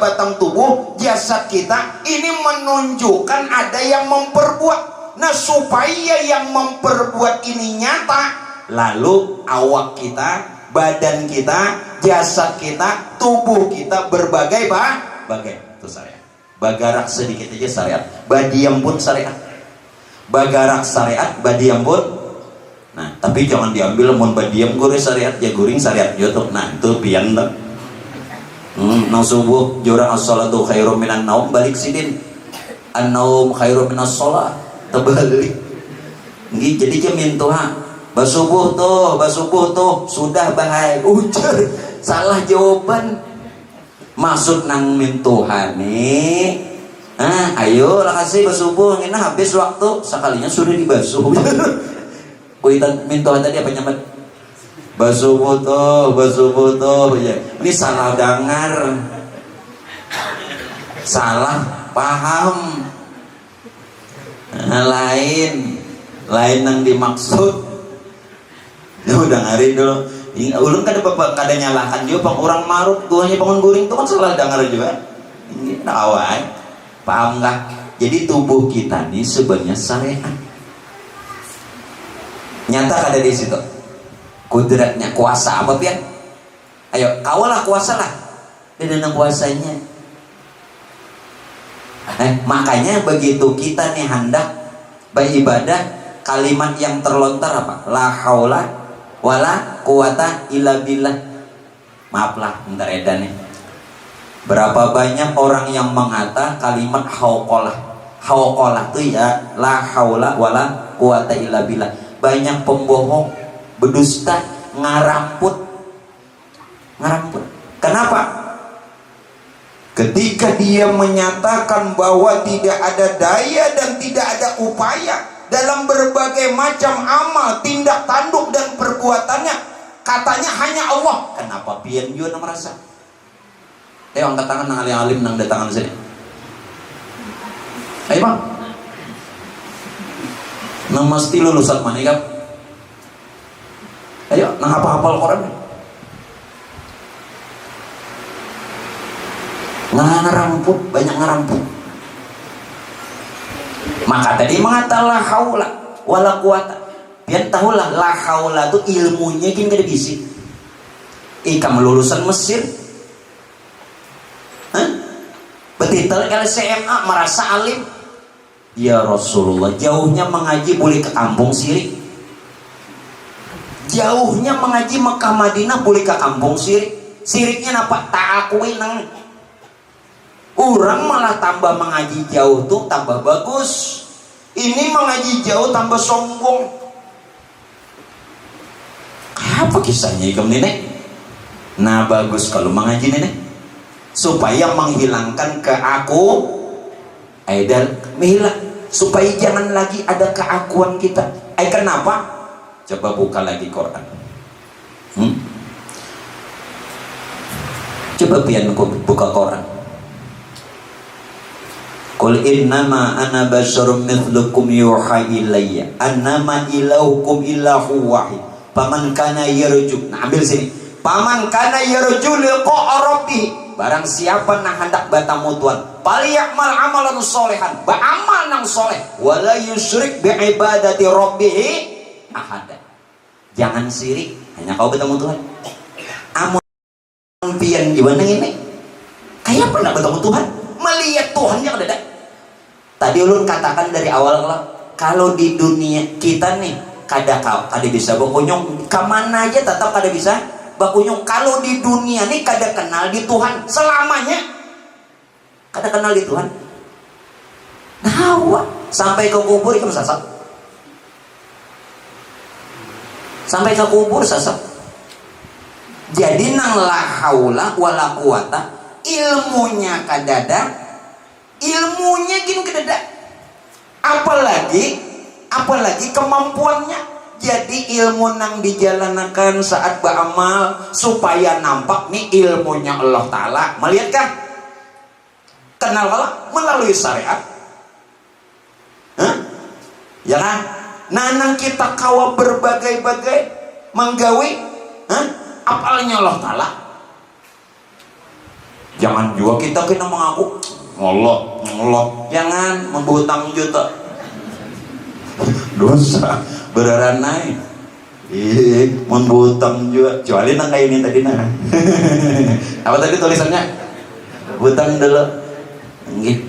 batang tubuh, jasad kita ini menunjukkan ada yang memperbuat. Nah supaya yang memperbuat ini nyata, lalu awak kita, badan kita, jasad kita, tubuh kita berbagai itu syariat. Bagarak sedikit aja syariat, badiam pun syariat. Bagarak syariat, badiam pun. Nah tapi jangan diambil mun badiam goreng syariat, ya goreng syariat YouTube. Nah itu pian tak. Nang subuh jurang as-salatu khairum minan naum, balik sidin an-naum khairum minas sholat, terbalik nggih. Jadi jamin tuh basubuh tuh sudah bahaya ujar salah jawaban. Maksud nang mintuhane ayo lah kasih basubuh ngina habis waktu sekalinya sudah dibasuh. Kuitan mintuhan tadi apa nyaman? Basubuh tuh ya. Ini salah dengar, salah paham. Lain nang dimaksud. Udah ngari dulu. Ulun kada nyalakan juga pang orang marut, guanya bangun guring itu kan salah dengar juga. Ini awal. Paham nggak? Jadi tubuh kita ini sebenarnya syariat. Nyata kada di situ. Kudratnya kuasa apa pian? Ayo kawalah kuasa lah. Dan kuasanya. Makanya begitu kita nih hendak beribadah, kalimat yang terlontar apa? La haula wala quwata illa billah. Maaflah, bentar edan nih. Berapa banyak orang yang mengata kalimat hauqalah. Hauqalah itu ya la haula wala quwata illa billah. Banyak pembohong, berdusta, ngaramput. Kenapa? Ketika dia menyatakan bahwa tidak ada daya dan tidak ada upaya dalam berbagai macam amal, tindak tanduk dan perbuatannya, katanya hanya Allah. Kenapa pian juga merasa? Angkat tangan nang alim nang datangan sini. Ayo bang. Nang mesti lulusan mana kan? Ayo, nang hafal Quran. Ngaramput, banyak ngaramput. Maka tadi mengata la haula wala quwata. Pian tahulah la haula itu ilmunya gini kada bisi. Kamu lulusan Mesir. Betitel LCMA merasa alim. Ya Rasulullah, jauhnya mengaji boleh ke kampung sirik. Jauhnya mengaji Mekah Madinah boleh ke kampung sirik. Siriknya napa? Tak akui nang. Orang malah tambah mengaji jauh tuh tambah bagus. Ini mengaji jauh tambah sombong. Apa kisahnya ikam nenek? Nah bagus kalau mengaji nenek, supaya menghilangkan dan menghilang, supaya jangan lagi ada keakuan kita. Kenapa? Coba buka lagi Quran. Coba pian buka Quran. Qul innama ana basyarum mithlukum yuha ilayya annama ilahukum illahu wahid. Paman kana yarju. Nah, ambil sini. Paman kana yarju liqa'a rabbih. Barang siapa nang hendak bertemu Tuhan, palyamal amalan solehan, beramal nang soleh, wala yusyrik bi ibadati rabbih ahada. Jangan sirik, hanya kau bertemu Tuhan. Amun pian gimana ini? Kayak pernah bertemu Tuhan, melihat Tuhan yang ada. Tadi ulun katakan dari awal kalau di dunia kita nih kada bisa berkunjung kemana aja tetap kada bisa bakunyung. Kalau di dunia nih kada kenal di Tuhan selamanya, kada kenal di Tuhan. Nah, sampai ke kubur itu sasap. Sampai ke kubur sasap. Jadi nang la haula wala quwata, ilmunya kadada, ilmunya gini kadada. Apalagi kemampuannya. Jadi ilmu nang dijalankan saat beramal supaya nampak nih ilmunya Allah Ta'ala. Melihat kan? Kenal Allah melalui syariat. Ya kan? Nanang kita kawa berbagai-bagai menggawi apalnya Allah Ta'ala. Jangan juga kita kena mengaku Allah. Jangan membutang juta. Dosa beraran naik. Membutang juga. Kecuali nang kayak ini tadi nah. Apa tadi tulisannya? Butang dulu.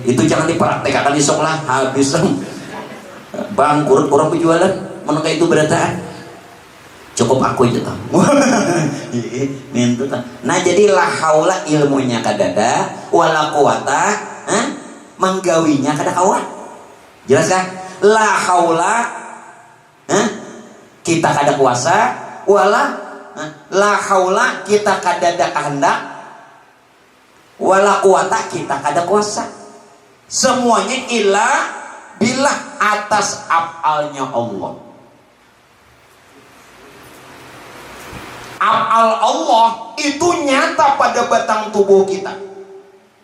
Itu jangan dipraktekkan esok lah. Habis bangkrut orang penjualan. Menengah itu berataan. Cukup aku aja tau. Nah jadi la haula ilmunya kadada, wala quwata menggawinya kada kawan. Jelas kan? La haula kita kada kuasa, wala la haula kita kada ada kehendak, wala quwata kita kada kuasa. Semuanya illa billah, atas af'alnya Allah. Af'al Allah itu nyata pada batang tubuh kita.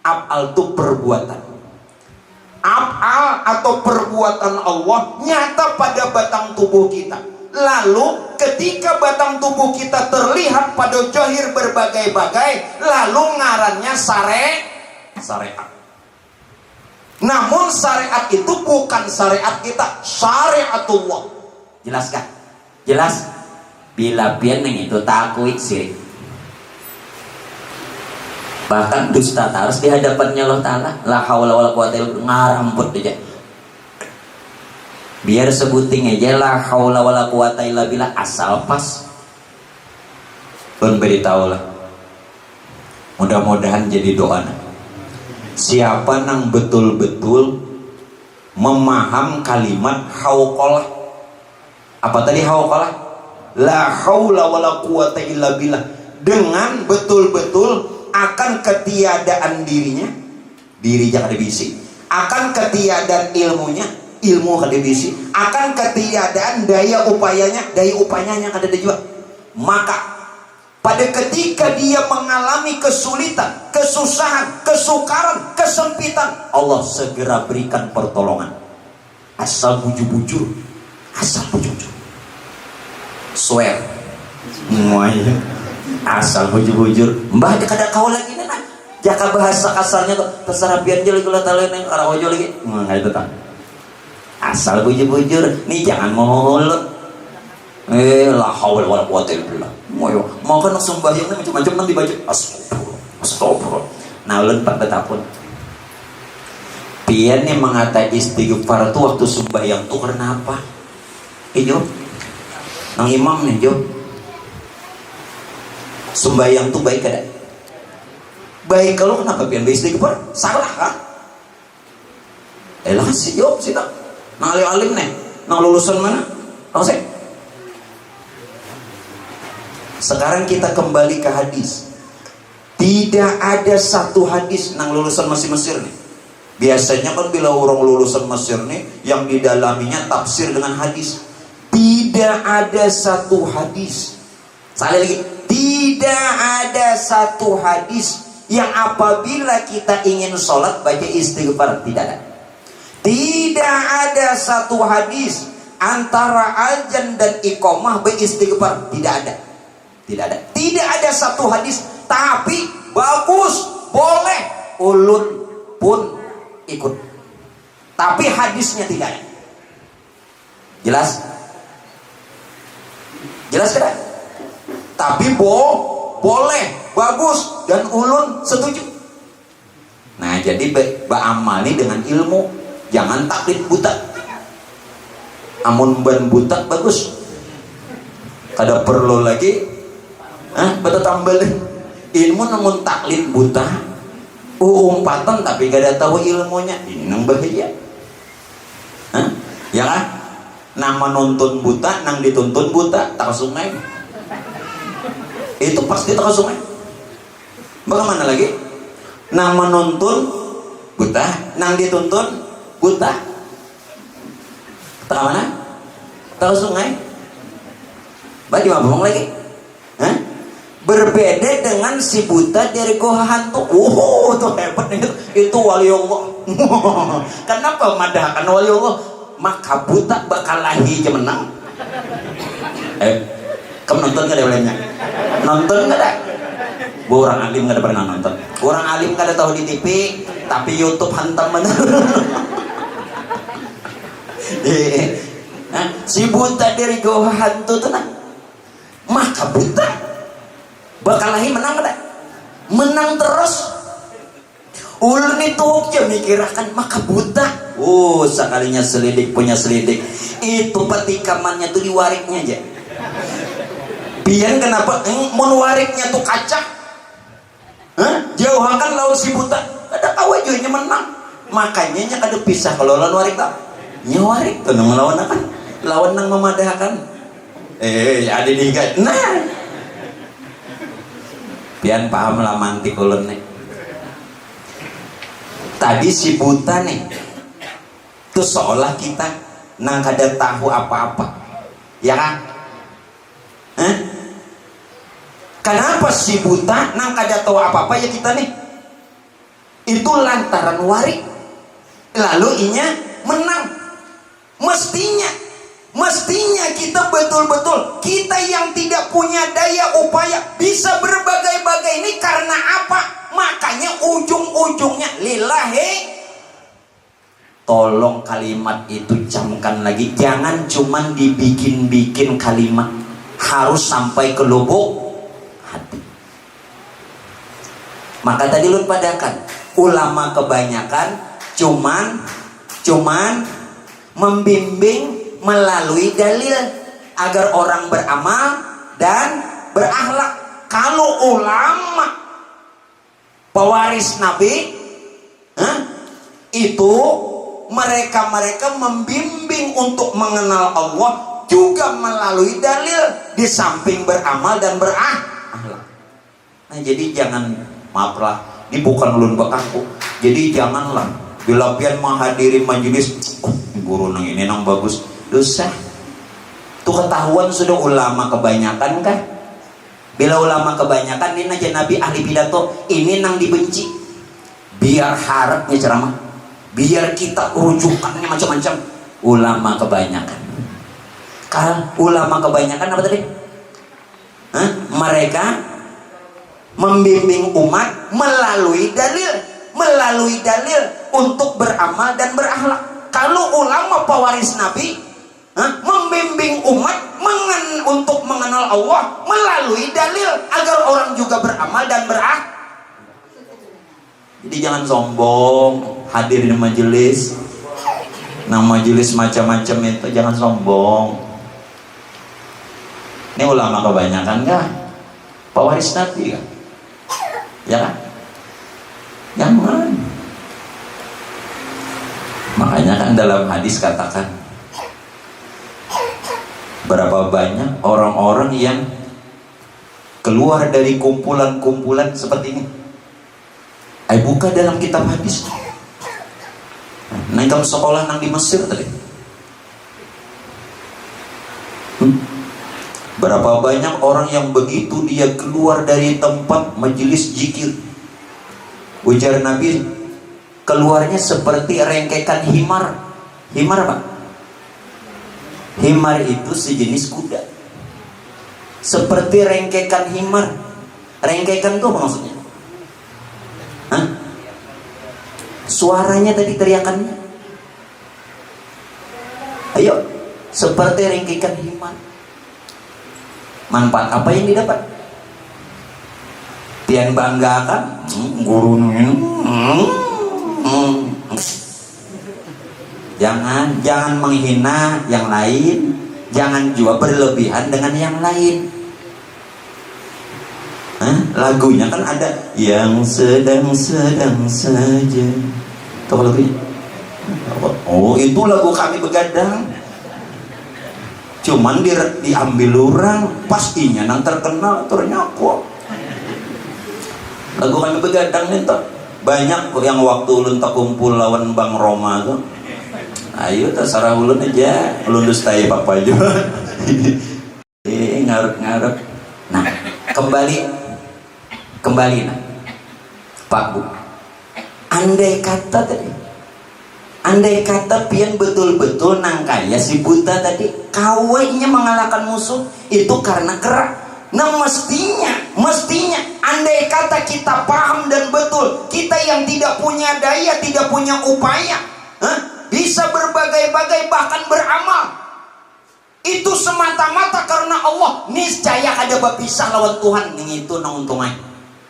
Af'al itu perbuatan. Af'al atau perbuatan Allah nyata pada batang tubuh kita. Lalu ketika batang tubuh kita terlihat pada zahir berbagai-bagai, lalu ngarannya syariat. Namun syariat itu bukan syariat kita, syariatullah. Jelas kan? Jelas? Bila pian itu takut syirik, bahkan dusta harus di hadapannya Allah Ta'ala. La haula wala quwata illa billah, ngaramput aja. Biar sebuting aja la haula wala quwata illa billah asal pas. Pun beritahu lah. Mudah-mudahan jadi doa. Siapa nang betul-betul memaham kalimat hauqalah. Apa tadi hauqalah? La haula wala quwata illa billah, dengan betul-betul akan ketiadaan dirinya, diri jangan dibisi, akan ketiadaan ilmunya, ilmu kada dibisi, akan ketiadaan daya upayanya kada ada juga. Maka pada ketika dia mengalami kesulitan, kesusahan, kesukaran, kesempitan, Allah segera berikan pertolongan. Asal bujur-bujur, asal bujur-bujur. Swear semuanya asal bujur-bujur mbah dia kada kau lagi nih nah jaka bahasa kasarnya tuh terserah biar jadi gula talen yang arah ojo lagi nggak itu tak asal bujur-bujur nih jangan mulut la haul wala quwata illa billah mau kan sembahyangnya macam-macam nanti dibaca astagfirullah. Nah ulun 4 betapun Pian nih mengata istighfar tuh waktu sembahyang tuh karena apa? Ijo, nang imam nih Jo. Sembahyang tuh baik kada? Baik kalau kenapa pian istighfar? Salah kan? Elah sih Jo, sih tak. Nang alim nih, nang lulusan mana? Tahu sih? Sekarang kita kembali ke hadis. Tidak ada satu hadis nang lulusan masih Mesir nih. Biasanya kan bila orang lulusan Mesir nih yang didalaminya tafsir dengan hadis. Tidak ada satu hadis. Sekali lagi, tidak ada satu hadis yang apabila kita ingin sholat baca istighfar. Tidak ada. Tidak ada satu hadis antara azan dan iqamah beristighfar. Tidak ada. Tidak ada. Tidak ada satu hadis. Tapi bagus, boleh, ulun pun ikut. Tapi hadisnya tidak ada. Jelas? Jelas tidak? Tapi boleh, bagus, dan ulun setuju. Nah, jadi ba'amali dengan ilmu, jangan taklid buta. Amun ban buta bagus. Kada perlu lagi betul tambah ilmu namun taklid buta umpatan tapi gak ada tahu ilmunya, ini nang bahaya. Ya kan? Nama nonton buta nang dituntun buta tak sungai itu pasti tak sungai. Bagaimana lagi? Nama nonton buta nang dituntun buta tak mana? Tak sungai. Bagi apa ngomong lagi? Berbeda dengan si buta dari goa hantu. Itu hebat nih. Itu wali Allah. Kenapa madahkan wali Allah? Maka buta bakal lahir aja menang. Kamu nonton gak ada filmnya? Nonton gak ada? Orang alim gak ada pernah nonton. Orang alim gak ada tahu di TV, tapi YouTube hantam bener. Si buta dari goa hantu tuh nah. Maka buta bakal lahir menang kan? Menang terus. Ulun itu aja mikirakan maka buta. Sekalinya selidik punya selidik. Itu petikamannya tuh di wariknya aja. Pian kenapa? Mun wariknya tuh kaca. Jauhakan lawan si buta. Ada kawajunya menang. Makanya nya kada pisah kalau lawan warik tak. Nya warik tuh nang lawan akan. Lawan nang memadahkan. Ada digat. Nah. Pian paham lah mantik ulun nih. Tadi si buta nih itu seolah kita nang kada tahu apa-apa, ya kan? Kenapa si buta nang kada tahu apa-apa ya kita nih? Itu lantaran warik. Lalu inya menang. Mestinya kita betul-betul kita yang tidak punya daya upaya bisa berbagai-bagai ini karena apa? Makanya ujung-ujungnya lillahi. Tolong kalimat itu camkan lagi, jangan cuman dibikin-bikin kalimat, harus sampai ke lubuk hati. Maka tadi lu padakan ulama kebanyakan cuman membimbing melalui dalil agar orang beramal dan berakhlak. Kalau ulama pewaris Nabi itu mereka membimbing untuk mengenal Allah juga melalui dalil di samping beramal dan berakhlak. Nah, jadi jangan, maaflah, ini bukan ulun bekaku. Jadi janganlah bila pian menghadiri majelis guru nang ini nang bagus dosa. Tuh ketahuan sudah ulama kebanyakan kan? Bila ulama kebanyakan ini aja Nabi ahli pidato ini nang dibenci. Biar harapnya ceramah, biar kita rujukannya macam-macam. Ulama kebanyakan. Kalau ulama kebanyakan apa tadi? Mereka membimbing umat melalui dalil untuk beramal dan berakhlak. Kalau ulama pewaris Nabi membimbing umat untuk mengenal Allah melalui dalil agar orang juga beramal dan berakhlak. Jadi jangan sombong hadir di majelis. Nah, majelis macam-macam itu jangan sombong. Ini ulama kebanyakan kah? Pewaris Nabi kan? Ya kan? Jangan. Makanya kan dalam hadis katakan, berapa banyak orang-orang yang keluar dari kumpulan-kumpulan seperti ini. Buka dalam kitab hadis. Nah, kamu sekolah nang di Mesir tadi. Berapa banyak orang yang begitu dia keluar dari tempat majelis zikir. Ujar Nabi, keluarnya seperti rengkekan himar. Himar apa? Himar itu sejenis kuda. Seperti rengkekan himar. Rengkekan itu apa maksudnya? Hah? Suaranya tadi teriakannya. Ayo, seperti rengkekan himar. Manfaat apa yang didapat? Pian banggakan gurunya. Jangan menghina yang lain, jangan juga berlebihan dengan yang lain. Lagunya kan ada yang sedang-sedang saja. Tahu lagunya? Oh, itu lagu Kami Begadang. Cuman diambil orang, pastinya nang terkenal ternyata. Lagu Kami Begadang itu banyak yang waktu ulun tak kumpul lawan Bang Roma tuh. Ayo terserah ulun aja, ulun dustai papa juga. Ngarep-ngarep. Nah, kembali nah. Pak Bu. Andai kata pian betul-betul nang kaya si buta tadi, kawainya mengalahkan musuh itu karena gerak. Nah, mestinya andai kata kita paham dan betul, kita yang tidak punya daya, tidak punya upaya, bisa berbagai-bagai bahkan beramal, itu semata-mata karena Allah. Niscaya ada bapisah lawan Tuhan. Neng itu nang untungnya,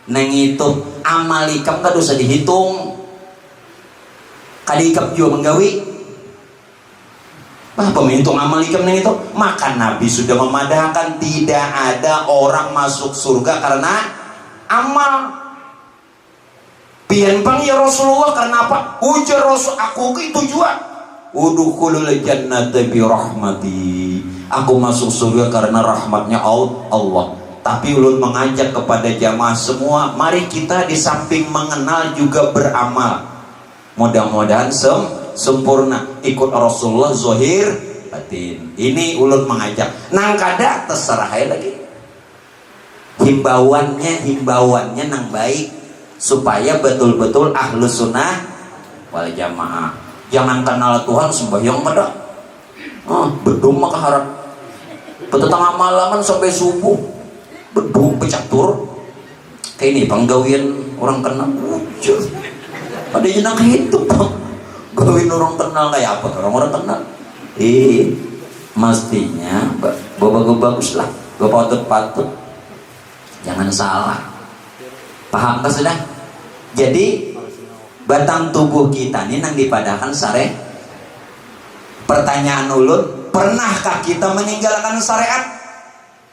neng itu amal ikam kan dosa dihitung. Kadikap juga menggawi. Penghitung amal ikam neng itu. Maka Nabi sudah memadahkan tidak ada orang masuk surga karena amal. Pian bang ya Rasulullah, karena apa? Ujar Rasul, aku itu tujuan. Udkhulul jannata bi rahmati. Aku masuk surga karena rahmatnya Allah. Tapi ulun mengajak kepada jamaah semua, mari kita di samping mengenal juga beramal. Mudah-mudahan sempurna ikut Rasulullah zahir batin. Ini ulun mengajak. Nang kada terserah lagi. Himbauannya nang baik supaya betul-betul ahlus sunnah wal jamaah. Jangan kenal Tuhan sembahyang pada. Bedum maka harap. Petengah malaman sampai subuh. Bedum pecatur. Kayak ini penggawian orang kenal. Ada jenang itu Bang. Gawin orang kenal kayak apa? Orang-orang kenal. Mestinya bagus lah. Gue patut-patut. Jangan salah. Paham kan sudah? Jadi batang tubuh kita ini nang dipadahkan syariat. Pertanyaan ulun, pernahkah kita meninggalkan syariat?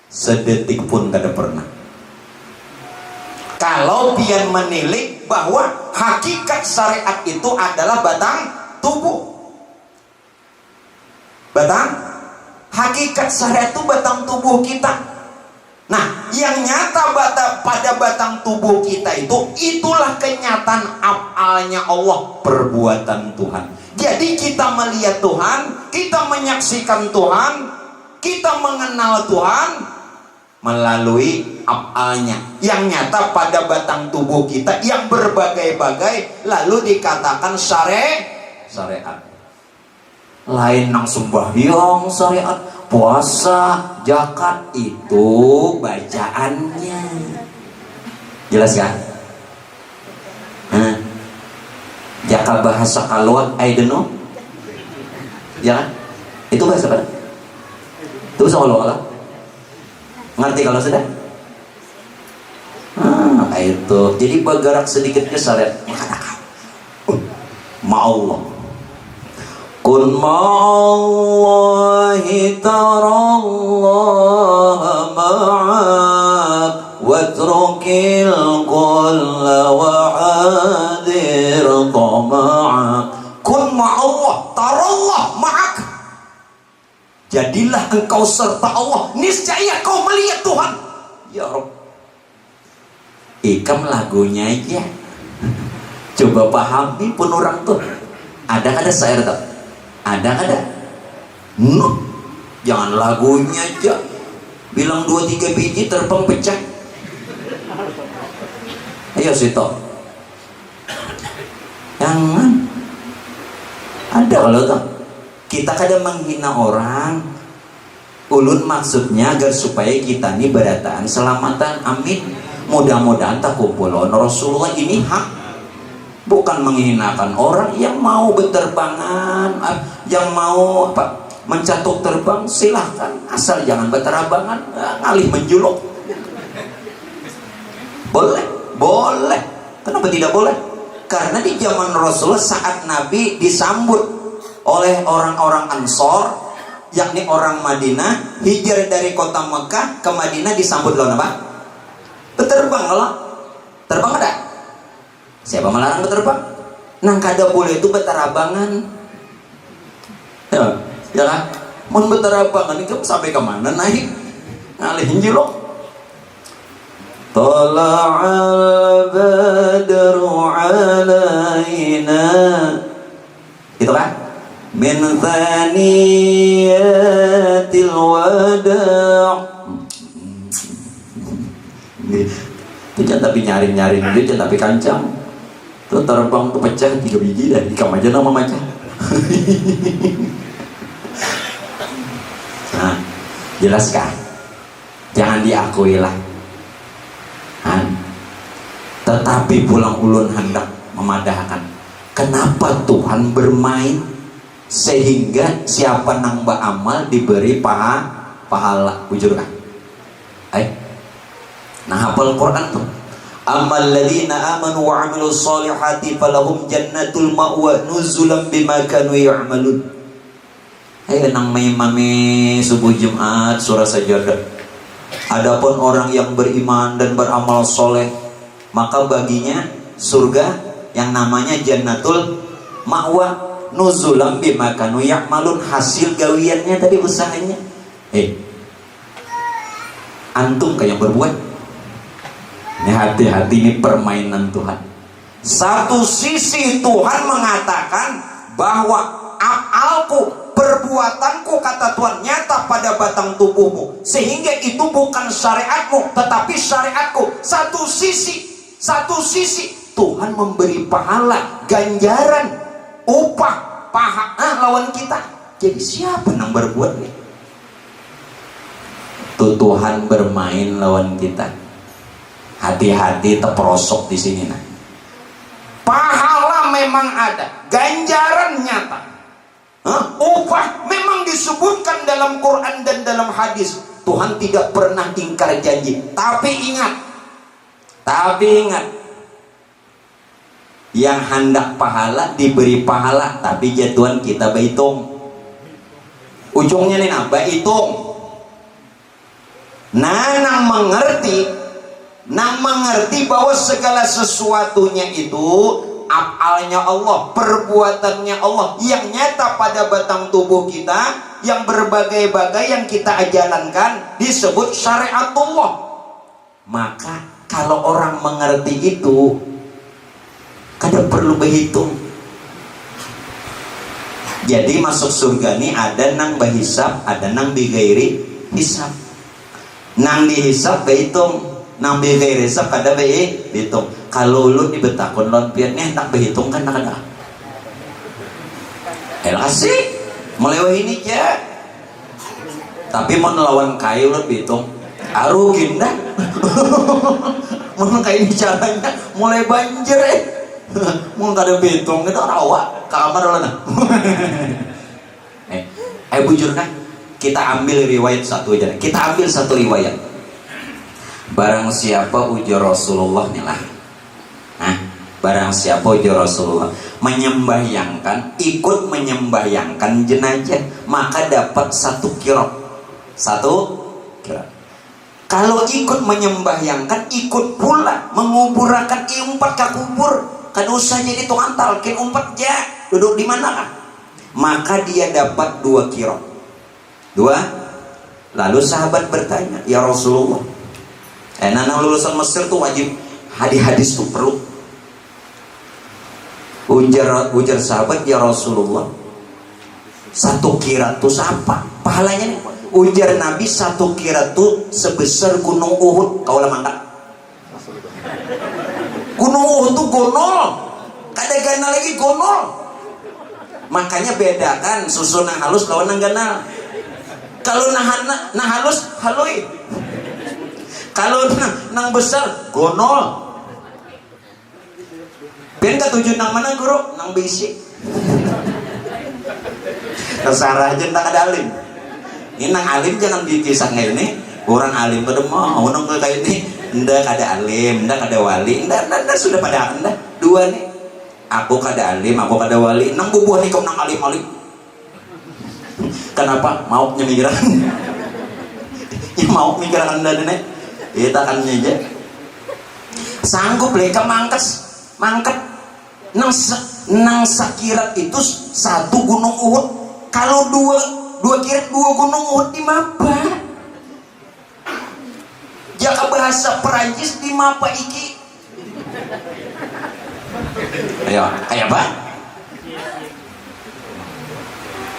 Sedetik pun tidak pernah. Kalau pian menilik bahwa hakikat syariat itu adalah batang tubuh. Hakikat syariat itu batang tubuh kita. Nah, yang nyata pada batang tubuh kita itulah kenyataan afalnya Allah, perbuatan Tuhan. Jadi kita melihat Tuhan, kita menyaksikan Tuhan, kita mengenal Tuhan melalui afalnya yang nyata pada batang tubuh kita yang berbagai-bagai, lalu dikatakan syariat. Lain nang sembahyang syariat, puasa, zakat itu bacaannya. Jelas kan? Jakal bahasa kalwat aideno. Ya kan? Itu bahasa apa? Itu seolah-olah. Ngerti kalau sudah? itu. Jadi bergerak sedikitnya syariat mengatakan ma'allah. Kun ma'allahi tarallaha ma'ak watrukil kulla wa'adir tama'ak. Kun ma'allah tarallah ma'ak. Jadilah engkau serta Allah, niscaya kau melihat Tuhan. Ya Rabb. Ikam lagunya aja. Coba pahami pun orang tuh. Ada syair tak? Ada. Jangan lagunya aja. Bilang 2-3 biji terbang pecah. Ayo Sito. Jangan. Ada kalau tak. Kita kadang menghina orang. Ulun maksudnya agar supaya kita ini berataan selamatan. Amin. Mudah-mudahan tak kumpulon Rasulullah ini hak. Bukan menghinakan orang yang mau berterbangan, yang mau mencatuk terbang, silahkan, asal jangan berterabangan, ngalih menjuluk. Boleh. Kenapa tidak boleh? Karena di zaman Rasulullah saat Nabi disambut oleh orang-orang Ansor, yakni orang Madinah, hijrah dari kota Mekah ke Madinah, disambut lawan apa? Berterbang lah. Terbang ada? Siapa melarang berterbang? Nang kada boleh itu berterabangan. Ya kan? Mau berterabangan ini sampai ke mana naik? Ngalihin juluk. Tala'al badru alaina. Itu kan? Min thaniyatil wada'. Itu tapi nyaring dia tapi kancang. Tuh terbang tuh pecah 3 biji dan ikam aja nama macam. Nah, jelas kan? Jangan diakui lah. Tetapi pulang ulun hendak memadahkan. Kenapa Tuhan bermain sehingga siapa nang beramal diberi pahala? Bujur kan? Nah, hafal Quran tuh. Amal ladzina amanu wa 'amilus solihati falahum jannatul ma'wa nuzulan bima kanu ya'malun. Ayo nang mami subuh Jumat surah Sajadah. Adapun orang yang beriman dan beramal soleh, maka baginya surga yang namanya jannatul ma'wa nuzulan bima kanu ya'malun, hasil gawiannya tadi, usahanya. Antum kayak berbuat. Ini hati-hati, ini permainan Tuhan. Satu sisi Tuhan mengatakan bahwa af'alku, perbuatanku, kata Tuhan, nyata pada batang tubuhmu, sehingga itu bukan syariatmu tetapi syariatku. Satu sisi Tuhan memberi pahala, ganjaran, upah, pahala lawan kita. Jadi siapa yang berbuat nih? Tuh Tuhan bermain lawan kita. Hati-hati terperosok di sini. Nah, pahala memang ada, ganjaran nyata, upah memang disebutkan dalam Quran dan dalam hadis. Tuhan tidak pernah ingkar janji. Tapi ingat, yang hendak pahala diberi pahala, tapi jatuhan kita berhitung. Ujungnya nih, berhitung. Nang mengerti bahwa segala sesuatunya itu afalnya Allah, perbuatannya Allah yang nyata pada batang tubuh kita, yang berbagai-bagai yang kita jalankan disebut syariatullah. Maka kalau orang mengerti itu, kada perlu berhitung. Jadi masuk surga ini ada nang berhisab, ada nang bigairi hisab. Nang dihisab berhitung, nang bigairi hisab kada berhitung. Kalau lu dibetakon lon piannya tak berhitung kan tak ada. Asik melewahi ini ya. Tapi mau lawan kayu lu berhitung. Arugin dah. Mau kayak ini caranya mulai banjir mau kada berhitung kita rawa kamar lah nah. Bujur kan, kita ambil riwayat satu aja. Kita ambil satu riwayat. Barang siapa ujar Rasulullah nih lah. Nah, barang siapa ujar Rasulullah ikut menyembahyangkan jenazah, maka dapat 1 kiro. 1 kiro. Kalau ikut menyembahyangkan, ikut pula menguburkan umpat ke kubur. Kan usah jadi tukang talkin umpat aja. Duduk di mana kan? Maka dia dapat 2 kiro. 2. Lalu sahabat bertanya, ya Rasulullah, nana lulusan Mesir tuh wajib hadis tuh perlu. Ujar sahabat, ya Rasulullah, 1 kira tuh apa pahalanya nih? Ujar Nabi, 1 kira tuh sebesar gunung Uhud. Kau lah mangkat. Gunung Uhud tuh gonol, kadang ganal lagi gonol. Makanya bedakan susu nang halus lawan nang ganal. Kalau nah halus halui, kalau nang besar gonol. Ben ketujuh nang mana guru? Nang bisi. Terserah aja nang ada alim. Ini nang alim jangan dikisah ini. Orang alim pada mau nang kayak ini. Ndak ada alim, ndak ada wali, ndak sudah pada ndak. 2 nih. Aku kada alim, aku kada wali. Nang bubuh nih kau nang alim. Kenapa? Mau nyemikiran? Ya mau mikiran anda nih. Kita kan aja. Sanggup leka mangkat. Nang sakirat itu 1 gunung Uhud. Kalau 2 kirat 2 gunung Uhud di mapa? Jaka bahasa Perancis di mapa iki. Ayo, kayak apa?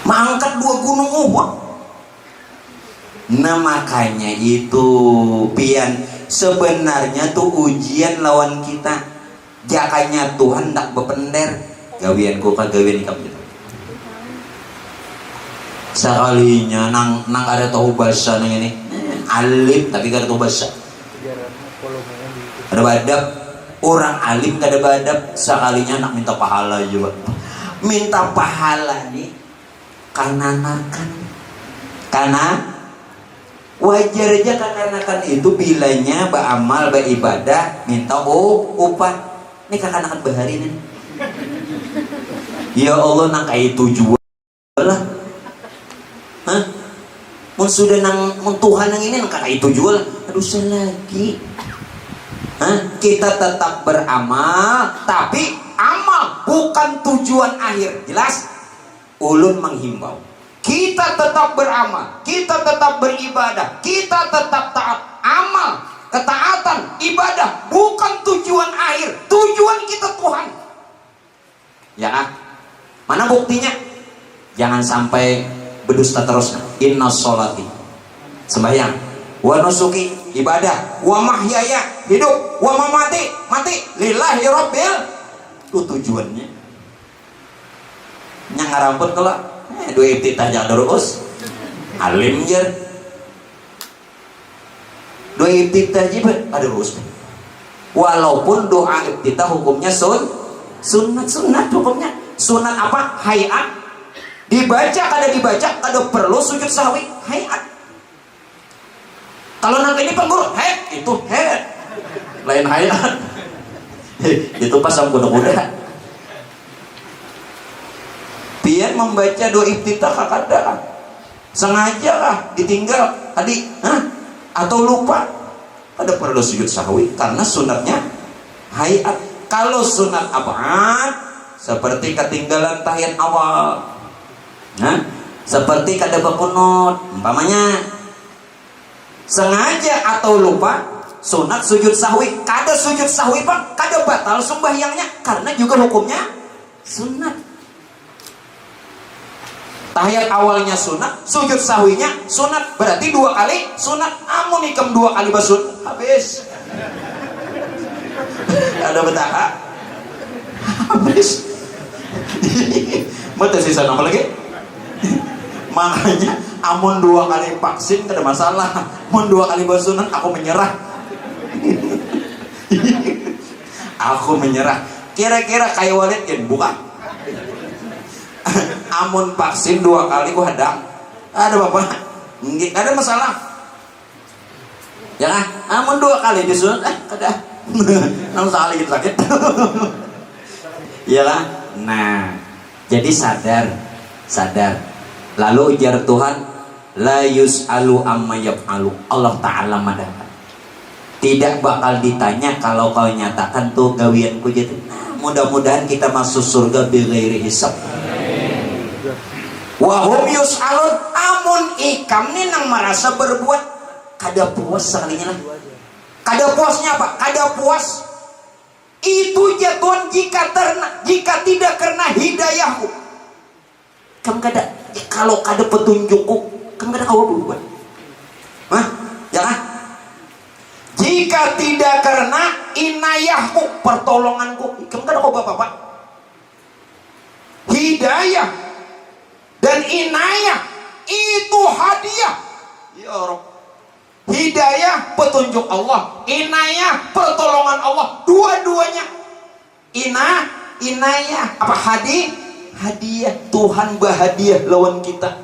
Mangkat 2 gunung Uhud. Nah makanya itu pian sebenarnya tuh ujian lawan kita. Jakanya Tuhan ndak bepender gawianku kagawian ikam gitu. Sekalinya nang ada tahu bahasa nang ini alim tapi kada tahu bahasa. Ada badab orang alim kada badab, sekalinya nak minta pahala juga. Minta pahala nih karena wajar aja karena itu bilanya beramal beribadah minta upah. Ini kakak-kakak bahari nih. Ya Allah nang kayak tujuan lah. Hah? Mun sudah nang Tuhan nang ini nang kayak tujuan. Aduh selagi. Hah? Kita tetap beramal, tapi amal bukan tujuan akhir. Jelas? Ulun menghimbau. Kita tetap beramal, kita tetap beribadah, kita tetap taat. Amal, ketaatan, ibadah bukan tujuan akhir. Tujuan kita Tuhan. Ya kan? Mana buktinya? Jangan sampai berdusta terus. Inna sholati, sembahyang, wa nusuki, ibadah, wa mahyaya, hidup, wa mamati, mati lillahi rabbil. Itu tujuannya. Yang ngaramput kalau 2 iftitah jangan terus alim jer 2 iftitah juga ada urus. Walaupun doa iftitah hukumnya sunat hukumnya. Sunat apa? Hayat. Dibaca kada dibaca kada perlu sujud sahwi. Hayat. Kalau nanti ini pengguru itu lain hayat. Itu pasang kuda-kuda. Pian membaca doa iftitah kada sengaja lah ditinggal tadi atau lupa, ada perlu sujud sahwi karena sunatnya hayat. Kalau sunat apaan seperti ketinggalan tahiyat awal, seperti kada berkunut umpamanya, sengaja atau lupa sunat sujud sahwi. Kada sujud sahwi bang kada batal sembahyangnya karena juga hukumnya sunat. Tahiyat awalnya sunat, sujud sahwinya sunat, berarti 2 kali sunat. Amun ikam 2 kali basun habis. Ada betah habis. Mata sisa apa lagi? Makanya amun 2 kali vaksin tidak masalah. Amun 2 kali basunat aku menyerah. Aku menyerah. Kira-kira kayak Walid kan bukan? Amun vaksin 2 kali ku hadang ada bapak nggak ada masalah. Ya kan? Amun 2 kali disunat kada. Nang sekali gitu sakit. Ya kan? Nah, jadi sadar. Lalu ujar Tuhan, la yus'alu amma yaf'alu. Allah Ta'ala madahan. Tidak bakal ditanya kalau kau nyatakan tuh gawianku jadi. Mudah-mudahan kita masuk surga bighairi hisab. Wahum yus'alun, amun ikam nih nang merasa berbuat kada puas sekalinya lah. Kada puasnya apa? Kada puas itu jatuhan jika tidak karena hidayahku. Kamu kada, kalau kada petunjukku, kamu kada kau berbuat. Hah? Jangan. Jika tidak karena inayahku, pertolonganku, kamu kada kau bapak-bapak. Hidayah dan inayah itu hadiah. Ya Allah. Hidayah petunjuk Allah, inayah pertolongan Allah, dua-duanya. Inayah apa hadiah Tuhan bahadiah lawan kita.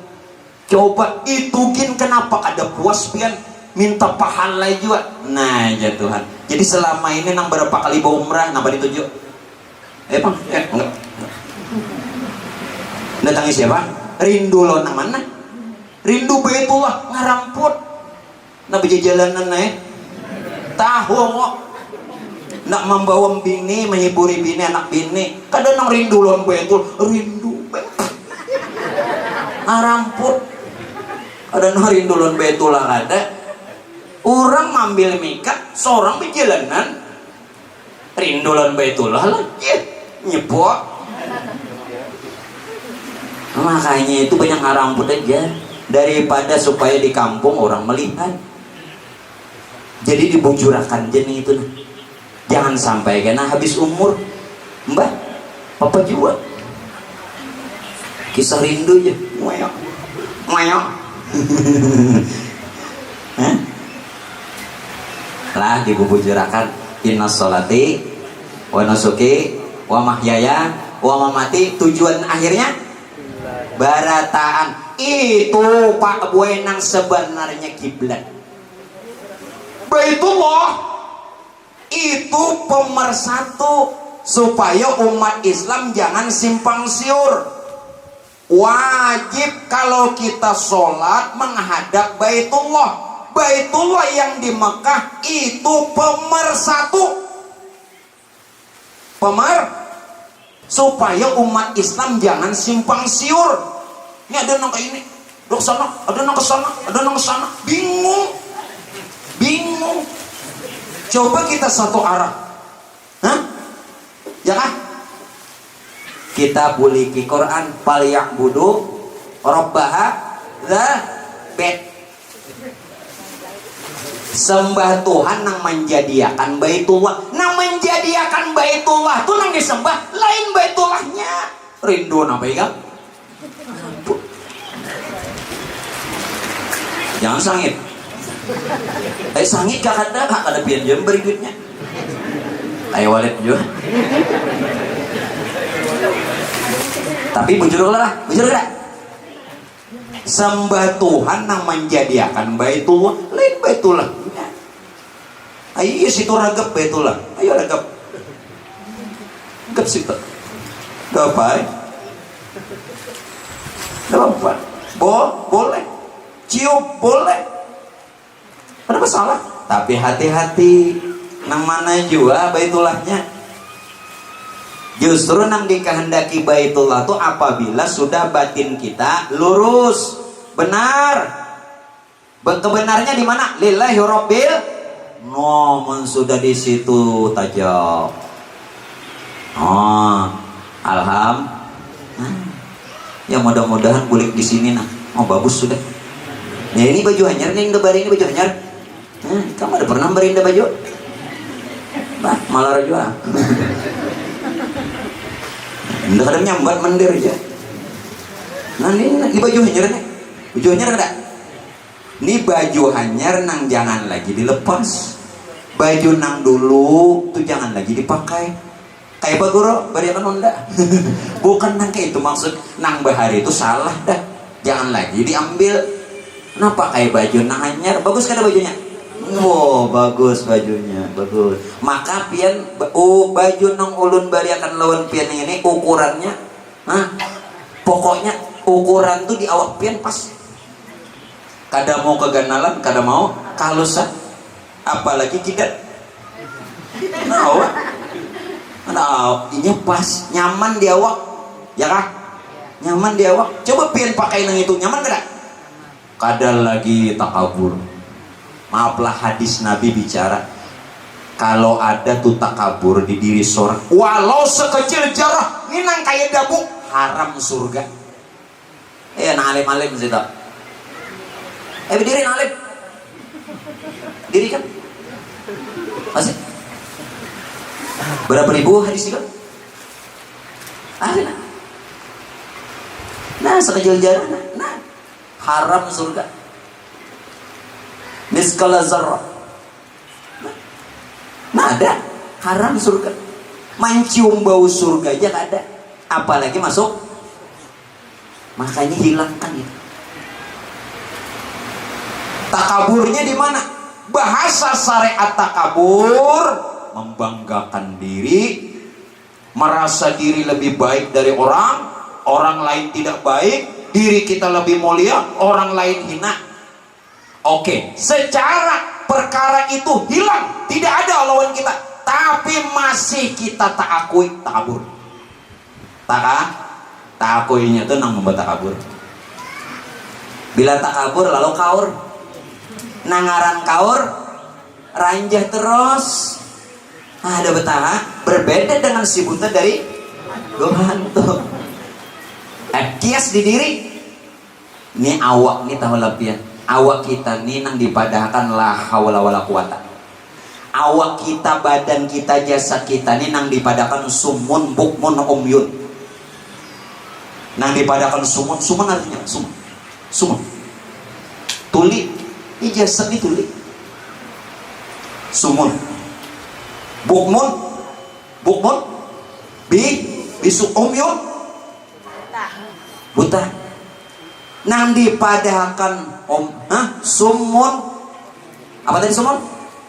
Coba itu kenapa kada puas pian minta pahala juga. Nah ya Tuhan. Jadi selama ini nang berapa kali bawa umrah napa dituju? Bang, enggak. Datangi siapa? Rindu lo nang mana? Rindu Baitullah ngaramput. Nak berjalanan tahu kok nak membawa bini, menghiburi bini, anak bini. Kadang nang rindu lawan Baitul, rindu ngaramput. Kadang nang rindu lawan Baitul ada. Orang ambil mika, seorang berjalanan rindu lawan Baitullah lagi nyepok. Makanya itu banyak ngaramput aja daripada supaya di kampung orang melihat. Jadi dibujurakan jenis itu. Jangan sampai kena habis umur mbak papa juga kisah rindu aja ngoyok lah dibujurakan inna sholati wa nusuki wa mahyaya wa mamati, tujuan akhirnya barataan. Itu Pak Buenang sebenarnya kiblat. Baitullah itu pemersatu supaya umat Islam jangan simpang siur. Wajib kalau kita sholat menghadap Baitullah. Baitullah yang di Mekah itu pemersatu. Supaya umat Islam jangan simpang siur. Ini ada nang ke ini, dok sana, ada nang ke sana, ada nang ke sana, bingung. Coba kita satu arah, ya kan? Kita buliki Quran, falyabudu rabbaha bait. Sembah Tuhan nang menjadiakan Baitullah, nang menjadiakan Baitullah tuh nang disembah, lain Baitullahnya. Rindu apa ya? Jangan sangit. Sangit gak ada pian jam berikutnya. Ayo walid juga. Tapi bujur lah. Sembah Tuhan nang menjadiakan Baitullah, lain Baitullah. Ayo situ ragap Baitullah. Ayo ragap. Gap situ. Gapai. Gapai. Boleh. Cium boleh. Ada masalah, tapi hati-hati nang mana juga Baitullahnya. Justru nang dikehendaki Baitullah itu apabila sudah batin kita lurus, benar. Kebenarnya di mana? Lillahi rabbil. Momen sudah di situ tajam. Ya mudah-mudahan kulik di sini nah. Bagus sudah. Ya ini baju hanyar nih, ini baju hanyar. Kamu ada pernah berindah baju? Bah, malah juga. Nggak kadang nyambat mendir aja. Nah ini baju hanyar nih. Baju hanyar ada. Ini baju hanyar nang jangan lagi dilepas. Baju nang dulu tuh jangan lagi dipakai. Kayak baguro, bariakan Honda. Bukan nang kayak itu maksud nang bahari itu salah dah. Jangan lagi diambil. Kenapa kayak baju nang hanyar? Bagus kan bajunya? Oh, bagus bajunya, bagus. Maka pian baju nang ulun bari akan lawan pian ini ukurannya, pokoknya ukuran tuh di awak pian pas. Kada mau keganalan, kada mau kalusan, apalagi tidak. Ini pas, nyaman di awak, ya kah? Nyaman di awak. Coba pian pakai nang itu, nyaman kada? Kada lagi takabur. Maaflah, hadis Nabi bicara, kalau ada tuh takabur di diri seorang, walau sekecil jarah, ini nang kayak dabu, haram surga. Nah alim-alim sih tak. Berdiri nang alim. Diri kan? Masih? Berapa ribu hadis itu? Nah sekecil jarah, nah haram surga. Miskala zarrah. Nah ada haram surga. Mencium bau surga aja gak ada, apalagi masuk. Makanya hilangkan itu. Takaburnya di mana? Bahasa syariat takabur, membanggakan diri, merasa diri lebih baik dari orang lain tidak baik, diri kita lebih mulia, orang lain hina. Oke, secara perkara itu hilang, tidak ada lawan kita, tapi masih kita tak akui takabur. Tak akuinya itu nang membuat takabur. Bila takabur lalu kaur, nangaran kaur, ranjah terus. Ada betah, berbeda dengan si buta dari Tuhan tuh. Kias di diri, ini awak nih tahu lepian. Awak kita nih nang dipadahkan la haula wala quwata. Awak kita, badan kita, jasad kita nih nang dipadahkan sumun bukmun umyun. Nang dipadahkan sumun artinya sumun. Tuli, ini jasad nih tuli. Sumun. Bukmun. Bisu umyun. Buta. Nang dipadahkan sumun, apa tadi sumun?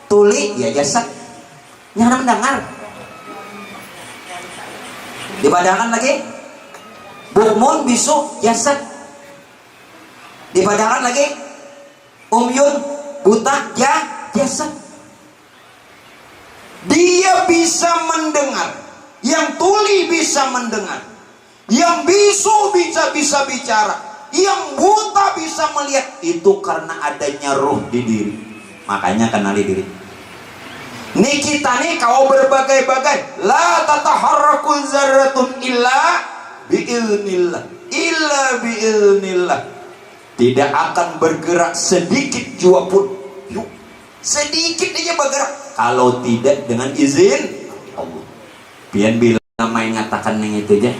Tuli, ya jasad. Yang mendengar. Dipadahkan lagi bukmun, bisu, jasad. Dipadahkan lagi umyun, buta, jasad. Dia bisa mendengar, yang tuli bisa mendengar, yang bisu bisa bicara, yang buta bisa melihat. Itu karena adanya ruh di diri. Makanya kenali diri. Nih kita nih kau berbagai-bagai. La tataharraku zarratun illa bi'ilnillah. Tidak akan bergerak sedikit jua pun. Sedikit aja bergerak kalau tidak dengan izin Allah. Pian bilang main ngatakan yang itu aja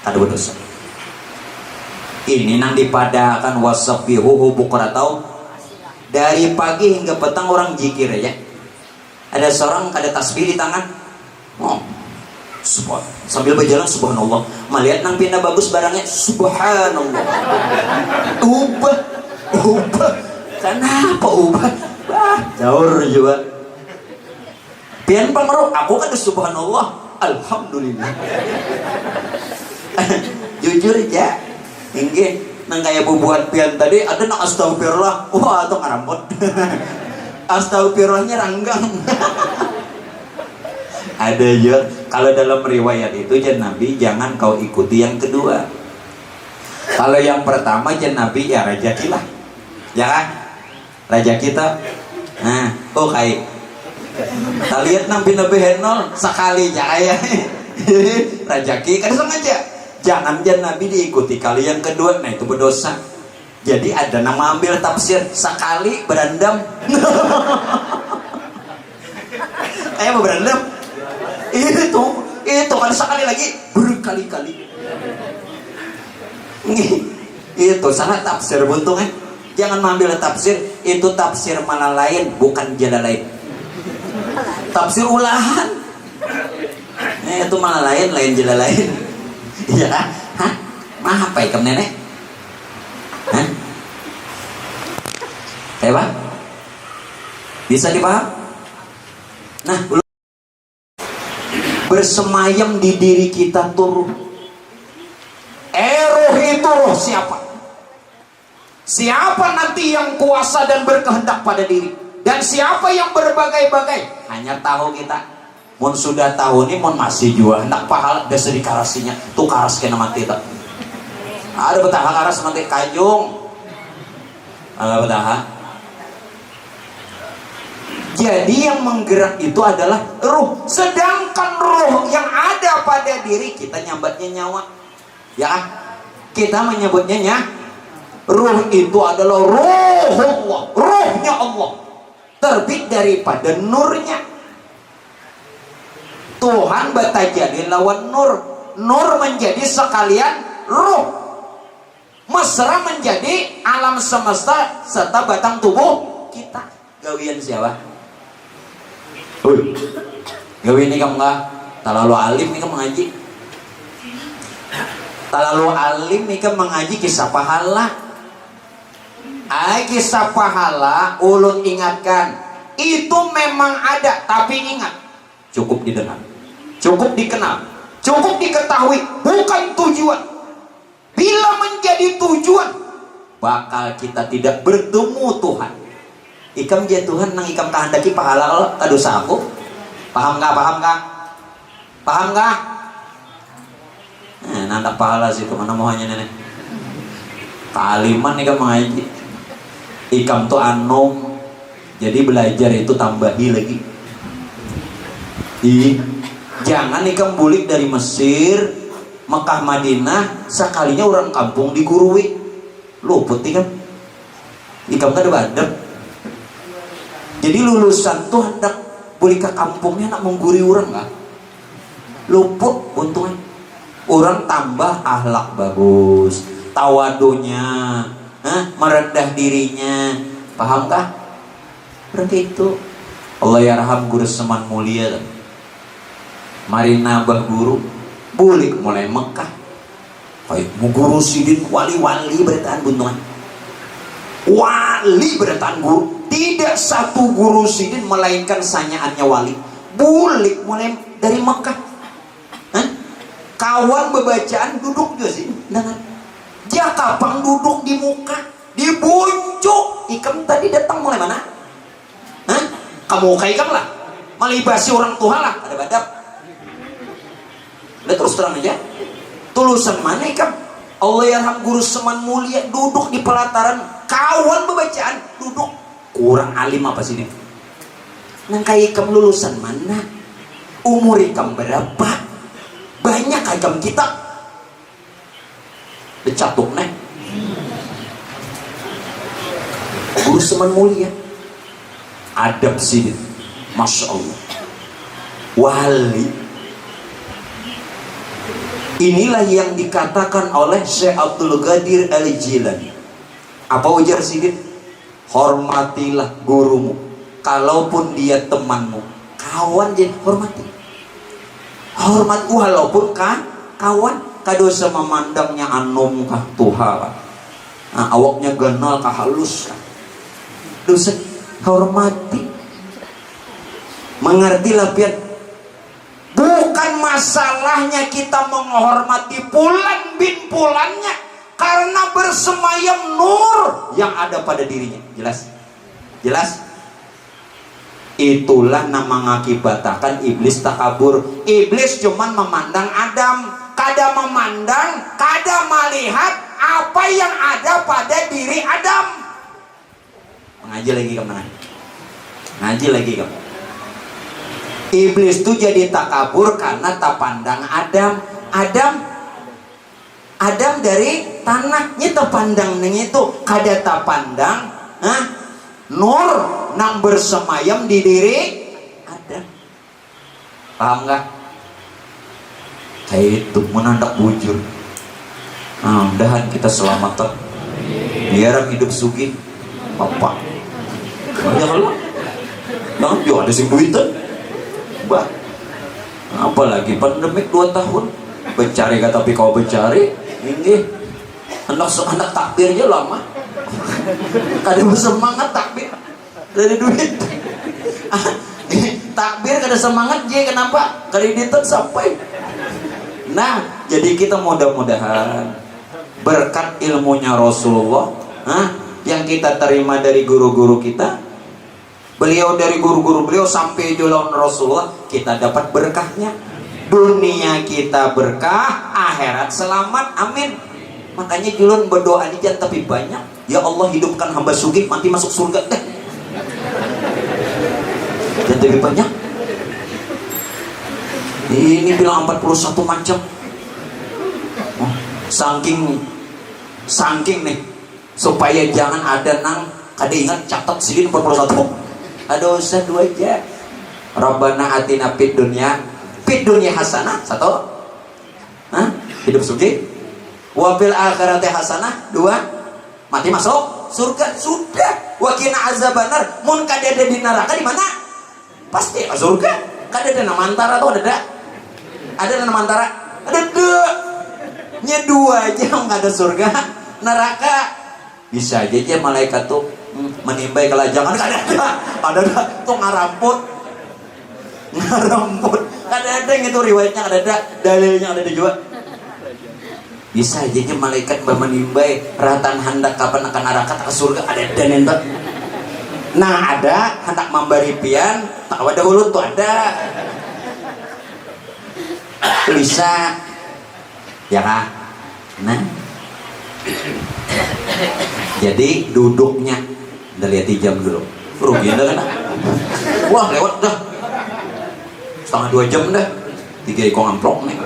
kada berdosa. Ini nang dipadahkan wasabihuhu bukratan, dari pagi hingga petang orang zikir aja. Ada seorang ada tasbih di tangan, sambil berjalan subhanallah, melihat nang pindah bagus barangnya subhanallah. Ubah, kenapa ubah? Jauh juga. Pian pamero, aku kan subhanallah, alhamdulillah. Jujur aja, inggih nang kayak bubuhan pian tadi ada nang astagfirullah, wah atau ngarampot. Astagfirullahnya ranggang. Ada aja. Kalau dalam riwayat itu Nabi jangan kau ikuti yang kedua. Kalau yang pertama Nabi ya rajakilah, ya kan? Raja kita. Nah, kayak kita lihat nang pindah behenol sekali ya. Rajaki kan sengaja. Jangan Nabi diikuti. Kali yang kedua, nah itu berdosa. Jadi ada nama ambil tafsir sekali berendam. Ayo berendam. Itu kan sekali lagi berkali-kali. Itu sangat tafsir buntungnya. Jangan mengambil tafsir, itu tafsir mana lain, bukan jalan lain. Tafsir ulahan. Itu mana lain jalan lain. Iya kan? Hah? Mah apa ikam nenek? Hah? Apa? Bisa dipaham? Nah, bersemayam di diri kita tuh ruh. Roh itu roh siapa? Siapa nanti yang kuasa dan berkehendak pada diri? Dan siapa yang berbagai-bagai? Hanya tahu kita. Mun sudah tahu nih, mun masih juga hendak pahala desa di karasinya. Tuh karas kena mati tak? Ada betah karas mati kajung. Ada betah. Jadi yang menggerak itu adalah ruh. Sedangkan ruh yang ada pada diri kita nyambatnya nyawa. Ya, kita menyebutnya ruh itu adalah ruhullah, ruhnya Allah, terbit daripada nurnya. Tuhan batajali lawan nur, nur menjadi sekalian ruh, mesra menjadi alam semesta serta batang tubuh kita. Gawian siapa? Gawian ini kamu nggak terlalu alim nih kamu mengaji. Terlalu alim nih kamu mengaji kisah pahala. Kisah pahala ulun ingatkan itu memang ada, tapi ingat cukup didengar, cukup dikenal, cukup diketahui, bukan tujuan. Bila menjadi tujuan, bakal kita tidak bertemu Tuhan. Ikam dia Tuhan nang ikam kehendaki pahala kalau dosa aku. Paham nggak? Paham nggak? Paham nggak? Nanda pahala sih kemana mohonnya nenek. Kaliman nih kamu mengaji. Ikam tuh anom, jadi belajar itu tambahi lagi. Jangan ikam bulik dari Mesir, Mekah, Madinah, sekalinya orang kampung digurui. Luput ikam. Ikam kan ada badep. Jadi lulusan tuh hendak bulik ke kampungnya nak mengguri orang nggak? Luput untungnya. Orang tambah akhlak bagus, tawadunya, merendah dirinya. Pahamkah? Berarti itu Allah yarham guru seman mulia. Mari nabah guru bulik mulai Mekah. Baik mu guru sidin wali-wali bertahan buntungan. Wali bertahan guru. Tidak satu guru sidin melainkan sanyaannya wali. Bulik mulai dari Mekah. Kawan bebacaan duduk juga sih. Dia kapang duduk di muka, dibuncuk. Ikam tadi datang mulai mana? Kamu ikam lah, melibasi orang Tuhan lah. Ada badap. Udah terus terang aja. Tulusan mana ikam? Allah yarham guru seman mulia duduk di pelataran. Kawan bebacaan duduk. Kurang alim apa sih ini? Nang kayak ikam lulusan mana? Umur ikam berapa? Banyak agam kita dicatuk nih. Guru seman mulia adab sih, masya Allah. Wali inilah yang dikatakan oleh Syekh Abdul Qadir Al-Jilani. Apa ujar sidin? Hormatilah gurumu, kalaupun dia temanmu. Kawan jadi hormati. Hormat walaupun kan kawan kadosa memandangnya anom kah Tuhan. Awaknya ganal kah halus kah. Dosa hormati. Mengertilah pian. Bukan masalahnya kita menghormati Fulan bin Fulannya, karena bersemayam nur yang ada pada dirinya. Jelas? Jelas? Itulah nama mengakibatkan iblis takabur. Iblis cuman memandang Adam, kada memandang, kada melihat apa yang ada pada diri Adam. Ngaji lagi kemana? Ngaji lagi kamu. Iblis tuh jadi takabur karena tak pandang Adam. Adam dari tanahnya tak pandang neng itu, kada tak pandang. Nur nang bersemayam di diri Adam. Paham nggak? Kayak itu menandak bujur. Mudahan kita selamat. Biar hidup sugih. Bapak. Banyak lu. Jangan juga ada sing duitan. Bah. Apalagi pandemik 2 tahun. Bencari kata tapi kau bencari. Ini anak takbirnya lama. Kada bersemangat takbir dari duit. Takbir kada semangat je, kenapa? Kreditan sampai. Nah, jadi kita mudah-mudahan berkat ilmunya Rasulullah, yang kita terima dari guru-guru kita, beliau dari guru-guru beliau sampai jalan Rasulullah, kita dapat berkahnya. Dunia kita berkah, akhirat selamat, amin. Makanya julun berdoa aja tapi banyak. Ya Allah, hidupkan hamba sugih, mati masuk surga deh. Dan lebih banyak. Ini bilang 41 macam. Oh, saking nih, supaya jangan ada nang kada ingat catat silin 41. Ada usah dua aja. Rabbana atina fid dunya hasanah, satu. Hidup sugih. Wa fil akhirati hasanah, dua. Mati masuk surga, sudah. Wa qina azabannar, mun kadada di neraka di mana? Pasti surga. Kadada nama antara tuh ada nama antara, ada nya dua aja, nggak ada surga, neraka. Bisa aja malaikat tuh menimbai kelajangan, ada tuh ngaramput, ada yang itu riwayatnya, ada dalilnya, ada juga. Bisa aja malaikat menimbai ratan hendak kapan akan neraka ke surga, ada dan entak. Nah, ada hendak memberi pian, tak ada hulu tuh ada. Bisa ya kah? Nah, jadi duduknya udah lihat jam dulu, rugi dah kan? Wah, lewat dah setengah 2 jam dah, 3 ekor amplok nih.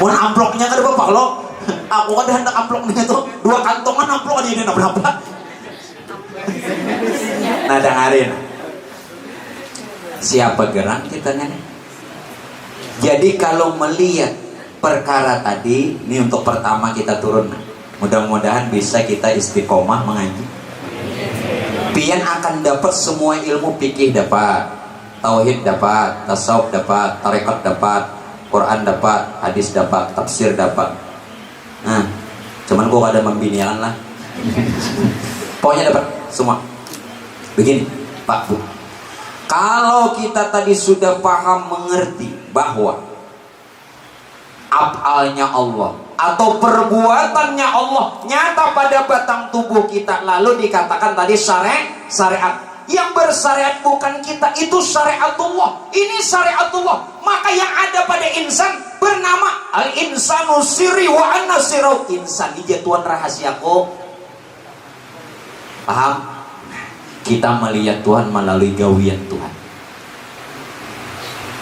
Mau amploknya kan bapak lo, aku kan hendak amploknya tuh 2 kantongan amplok aja ini berapa? Nah, dengarin, siapa gerak kita nih? Jadi kalau melihat perkara tadi, ini untuk pertama kita turun. Mudah-mudahan bisa kita istiqomah mengaji. Pian akan dapat semua ilmu fikih dapat, tauhid dapat, tasawuf dapat, tarekat dapat, Quran dapat, hadis dapat, tafsir dapat. Nah, cuman gua ada membinian lah. Pokoknya dapat semua. Begini, Pak Bu. Kalau kita tadi sudah paham mengerti bahwa af'alnya Allah atau perbuatannya Allah nyata pada batang tubuh kita, lalu dikatakan tadi syariat. Yang bersyariat bukan kita, itu syariatullah. Ini syariatullah. Maka yang ada pada insan bernama al-insanu sirri wa an-nasirau. Insan ini Tuhan rahasiaku. Paham? Kita melihat Tuhan melalui gawian Tuhan.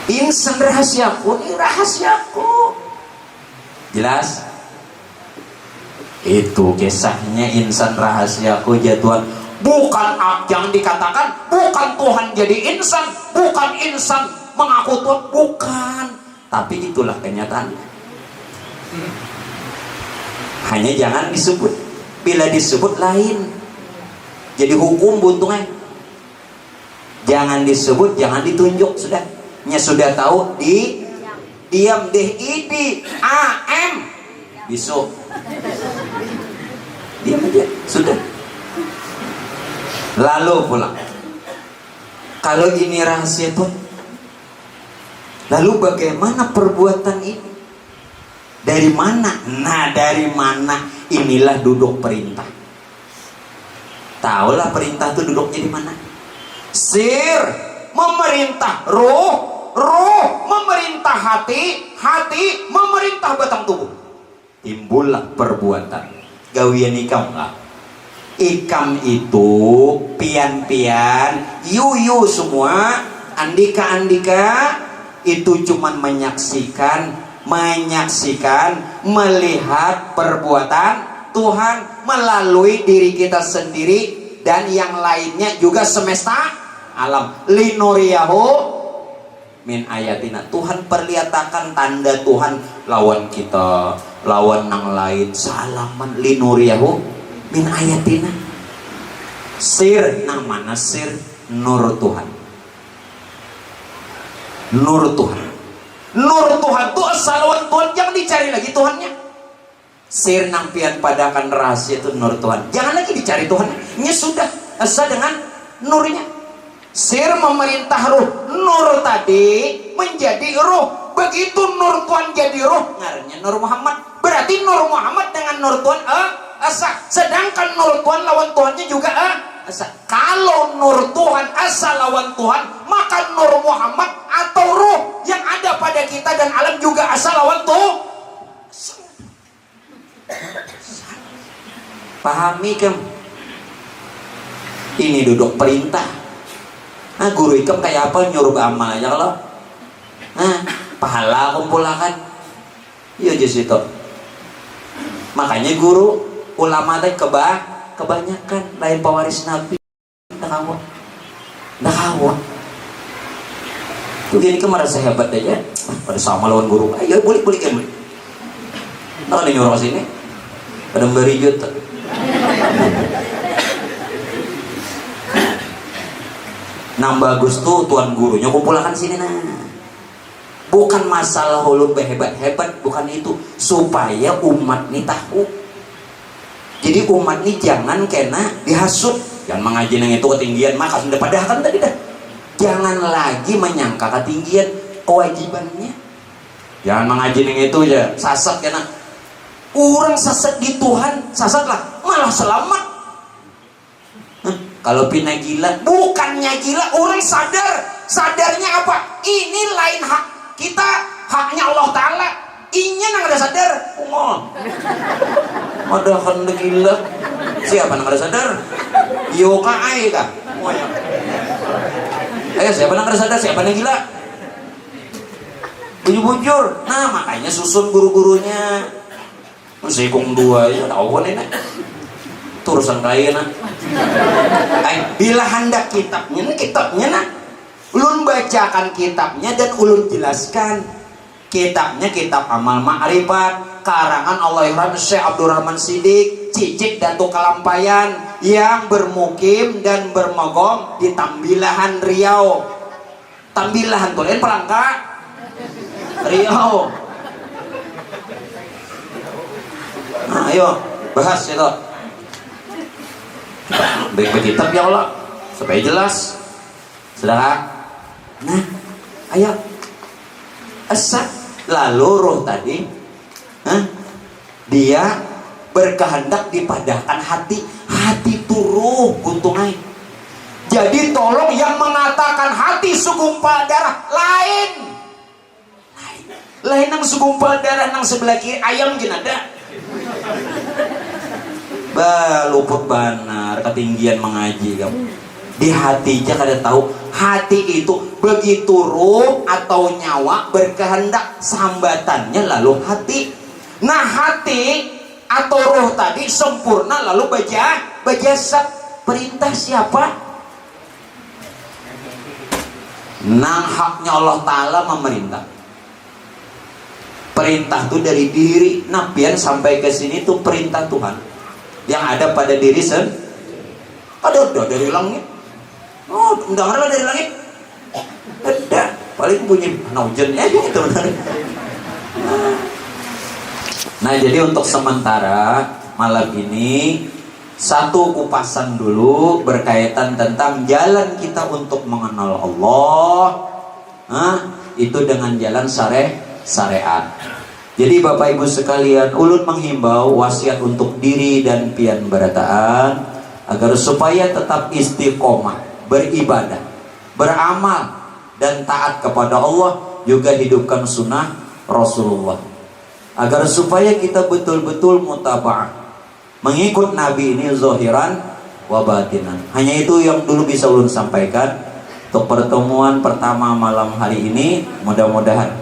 Insan rahasiaku, ini rahasiaku. Jelas? Itu kisahnya insan rahasiaku ya Tuhan. Bukan yang dikatakan, bukan Tuhan jadi insan, bukan insan mengaku Tuhan, bukan. Tapi itulah kenyataan. Hanya jangan disebut. Bila disebut lain. Jadi hukum buntungnya. Jangan disebut, jangan ditunjuk, sudah. Nya sudah tahu diam deh idi am besok. Diam aja, sudah. Lalu pulang. Kalau ini rahasia Tuhan, lalu bagaimana perbuatan ini? Dari mana? Nah, dari mana? Inilah duduk perintah. Tahulah perintah itu duduknya di mana? Sir memerintah roh memerintah hati memerintah batang tubuh. Timbullah perbuatan. Gawian ikam lah. Ikam itu pian-pian, yuyu semua, andika-andika itu cuman menyaksikan, melihat perbuatan Tuhan melalui diri kita sendiri dan yang lainnya juga semesta alam. Linuriyahu min ayatina. Tuhan perlihatkan tanda Tuhan lawan kita, lawan yang lain. Salaman linuriyahu min ayatina. Sir, nang mana sir? Nur Tuhan. Nur Tuhan. Nur Tuhan tuh asal Tuhan, jangan dicari lagi Tuhannya. Sir nampian padakan rahasia itu nur Tuhan. Jangan lagi dicari Tuhan. Ini sudah asa dengan nurnya. Sir memerintah ruh, nur tadi menjadi ruh. Begitu nur Tuhan jadi ruh, ngarannya Nur Muhammad. Berarti Nur Muhammad dengan Nur Tuhan asa. Sedangkan Nur Tuhan lawan Tuhannya juga asa. Kalau Nur Tuhan asa lawan Tuhan, maka Nur Muhammad atau ruh yang ada pada kita dan alam juga asa lawan Tuhan. Pahami kan? Ini duduk perintah. Nah, guru ikam kayak apa, nyuruh amal aja kalau. Nah, pahala kumpulakan. Iya just itu. Makanya guru ulama teh kebanyakan lain pewaris Nabi. Dah kawan. Tuh gini kemarin saya hebat aja. Pada sama lawan guru. Ayo boleh kan. Nah, ada nyuruh sini. Pada beri juta. Nang bagus tuh tuan gurunya kumpulkan sini nah. Bukan masalah ulun hebat-hebat, bukan itu. Supaya umat ini tahu. Jadi umat ini jangan kena dihasut. Jangan mengaji yang itu ketinggian, maka sudah padahkan tadi dah. Jangan lagi menyangka ketinggian kewajibannya. Jangan mengaji yang itu aja, sasat kena. Orang sasat di Tuhan, sasatlah, malah selamat. Kalau pina gila, bukannya gila, orang sadarnya apa? Ini lain hak kita, haknya Allah Ta'ala. Inya nang ada sadar, ada kan gila. Siapa nang ada sadar? Yo kaai kah? Ayo siapa nang ada sadar? Siapa nang gila? Bujur. Nah makanya susun guru-gurunya. Musikung dua ya, tahu kan ini? Turusan kaya nak. Bila hendak kitabnya nak. Ulun bacakan kitabnya dan ulun jelaskan. Kitabnya kitab Amal Ma'rifat karangan Allahyarham Syekh Abdurrahman Siddiq Cicik Datuk Kalampayan yang bermukim dan bermogong di Tambilahan Riau. Tambilahan tulen Palangka Riau. Nah ayo bahas itu. Baik kitab ya Allah supaya jelas. Saudara. Nah, ayo. Asa lalu roh tadi dia berkehendak dipadahkan hati turuh guntungai. Jadi tolong yang mengatakan hati segumpal darah lain nang segumpal darah nang sebelah kiri ayam jenada luput banar ketinggian mengaji kamu. Di hati aja kada tahu hati itu begitu ruh atau nyawa berkehendak sambatannya lalu hati. Nah hati atau ruh tadi sempurna lalu bajasat perintah siapa? Nang haknya Allah Ta'ala memerintah. Perintah itu dari diri. Nah biar sampai ke sini tuh perintah Tuhan yang ada pada diri ada dari langit. Oh, mendengarlah dari langit. Ada, paling bunyi hujan itu benar. Nah, jadi untuk sementara malam ini satu kupasan dulu berkaitan tentang jalan kita untuk mengenal Allah. Itu dengan jalan syariat. Jadi Bapak Ibu sekalian, ulun menghimbau wasiat untuk diri dan pian berataan agar supaya tetap istiqomah beribadah, beramal dan taat kepada Allah, juga hidupkan sunnah Rasulullah agar supaya kita betul-betul mutaba'ah mengikut Nabi ini zahiran wa batinan. Hanya itu yang dulu bisa ulun sampaikan untuk pertemuan pertama malam hari ini. Mudah-mudahan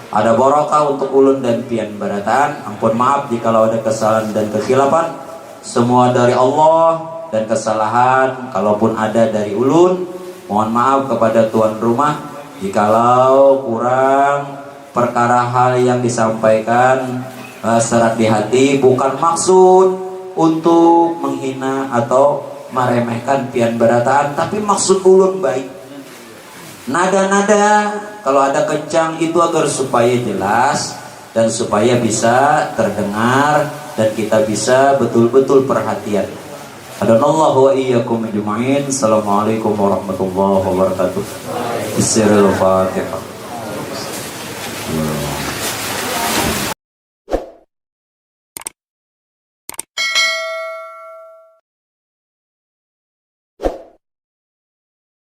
ada barokah untuk ulun dan pian barataan. Ampun maaf jikalau ada kesalahan dan kekhilafan, semua dari Allah. Dan kesalahan kalaupun ada dari ulun, mohon maaf kepada tuan rumah jikalau kurang perkara hal yang disampaikan serat di hati, bukan maksud untuk menghina atau meremehkan pian berataan, tapi maksud ulun baik. Nada-nada kalau ada kencang itu agar supaya jelas dan supaya bisa terdengar dan kita bisa betul-betul perhatian. Hadanallahu wa iyyakum ajma'in. Assalamualaikum warahmatullahi wabarakatuh. Bismillahirrahmanirrahim.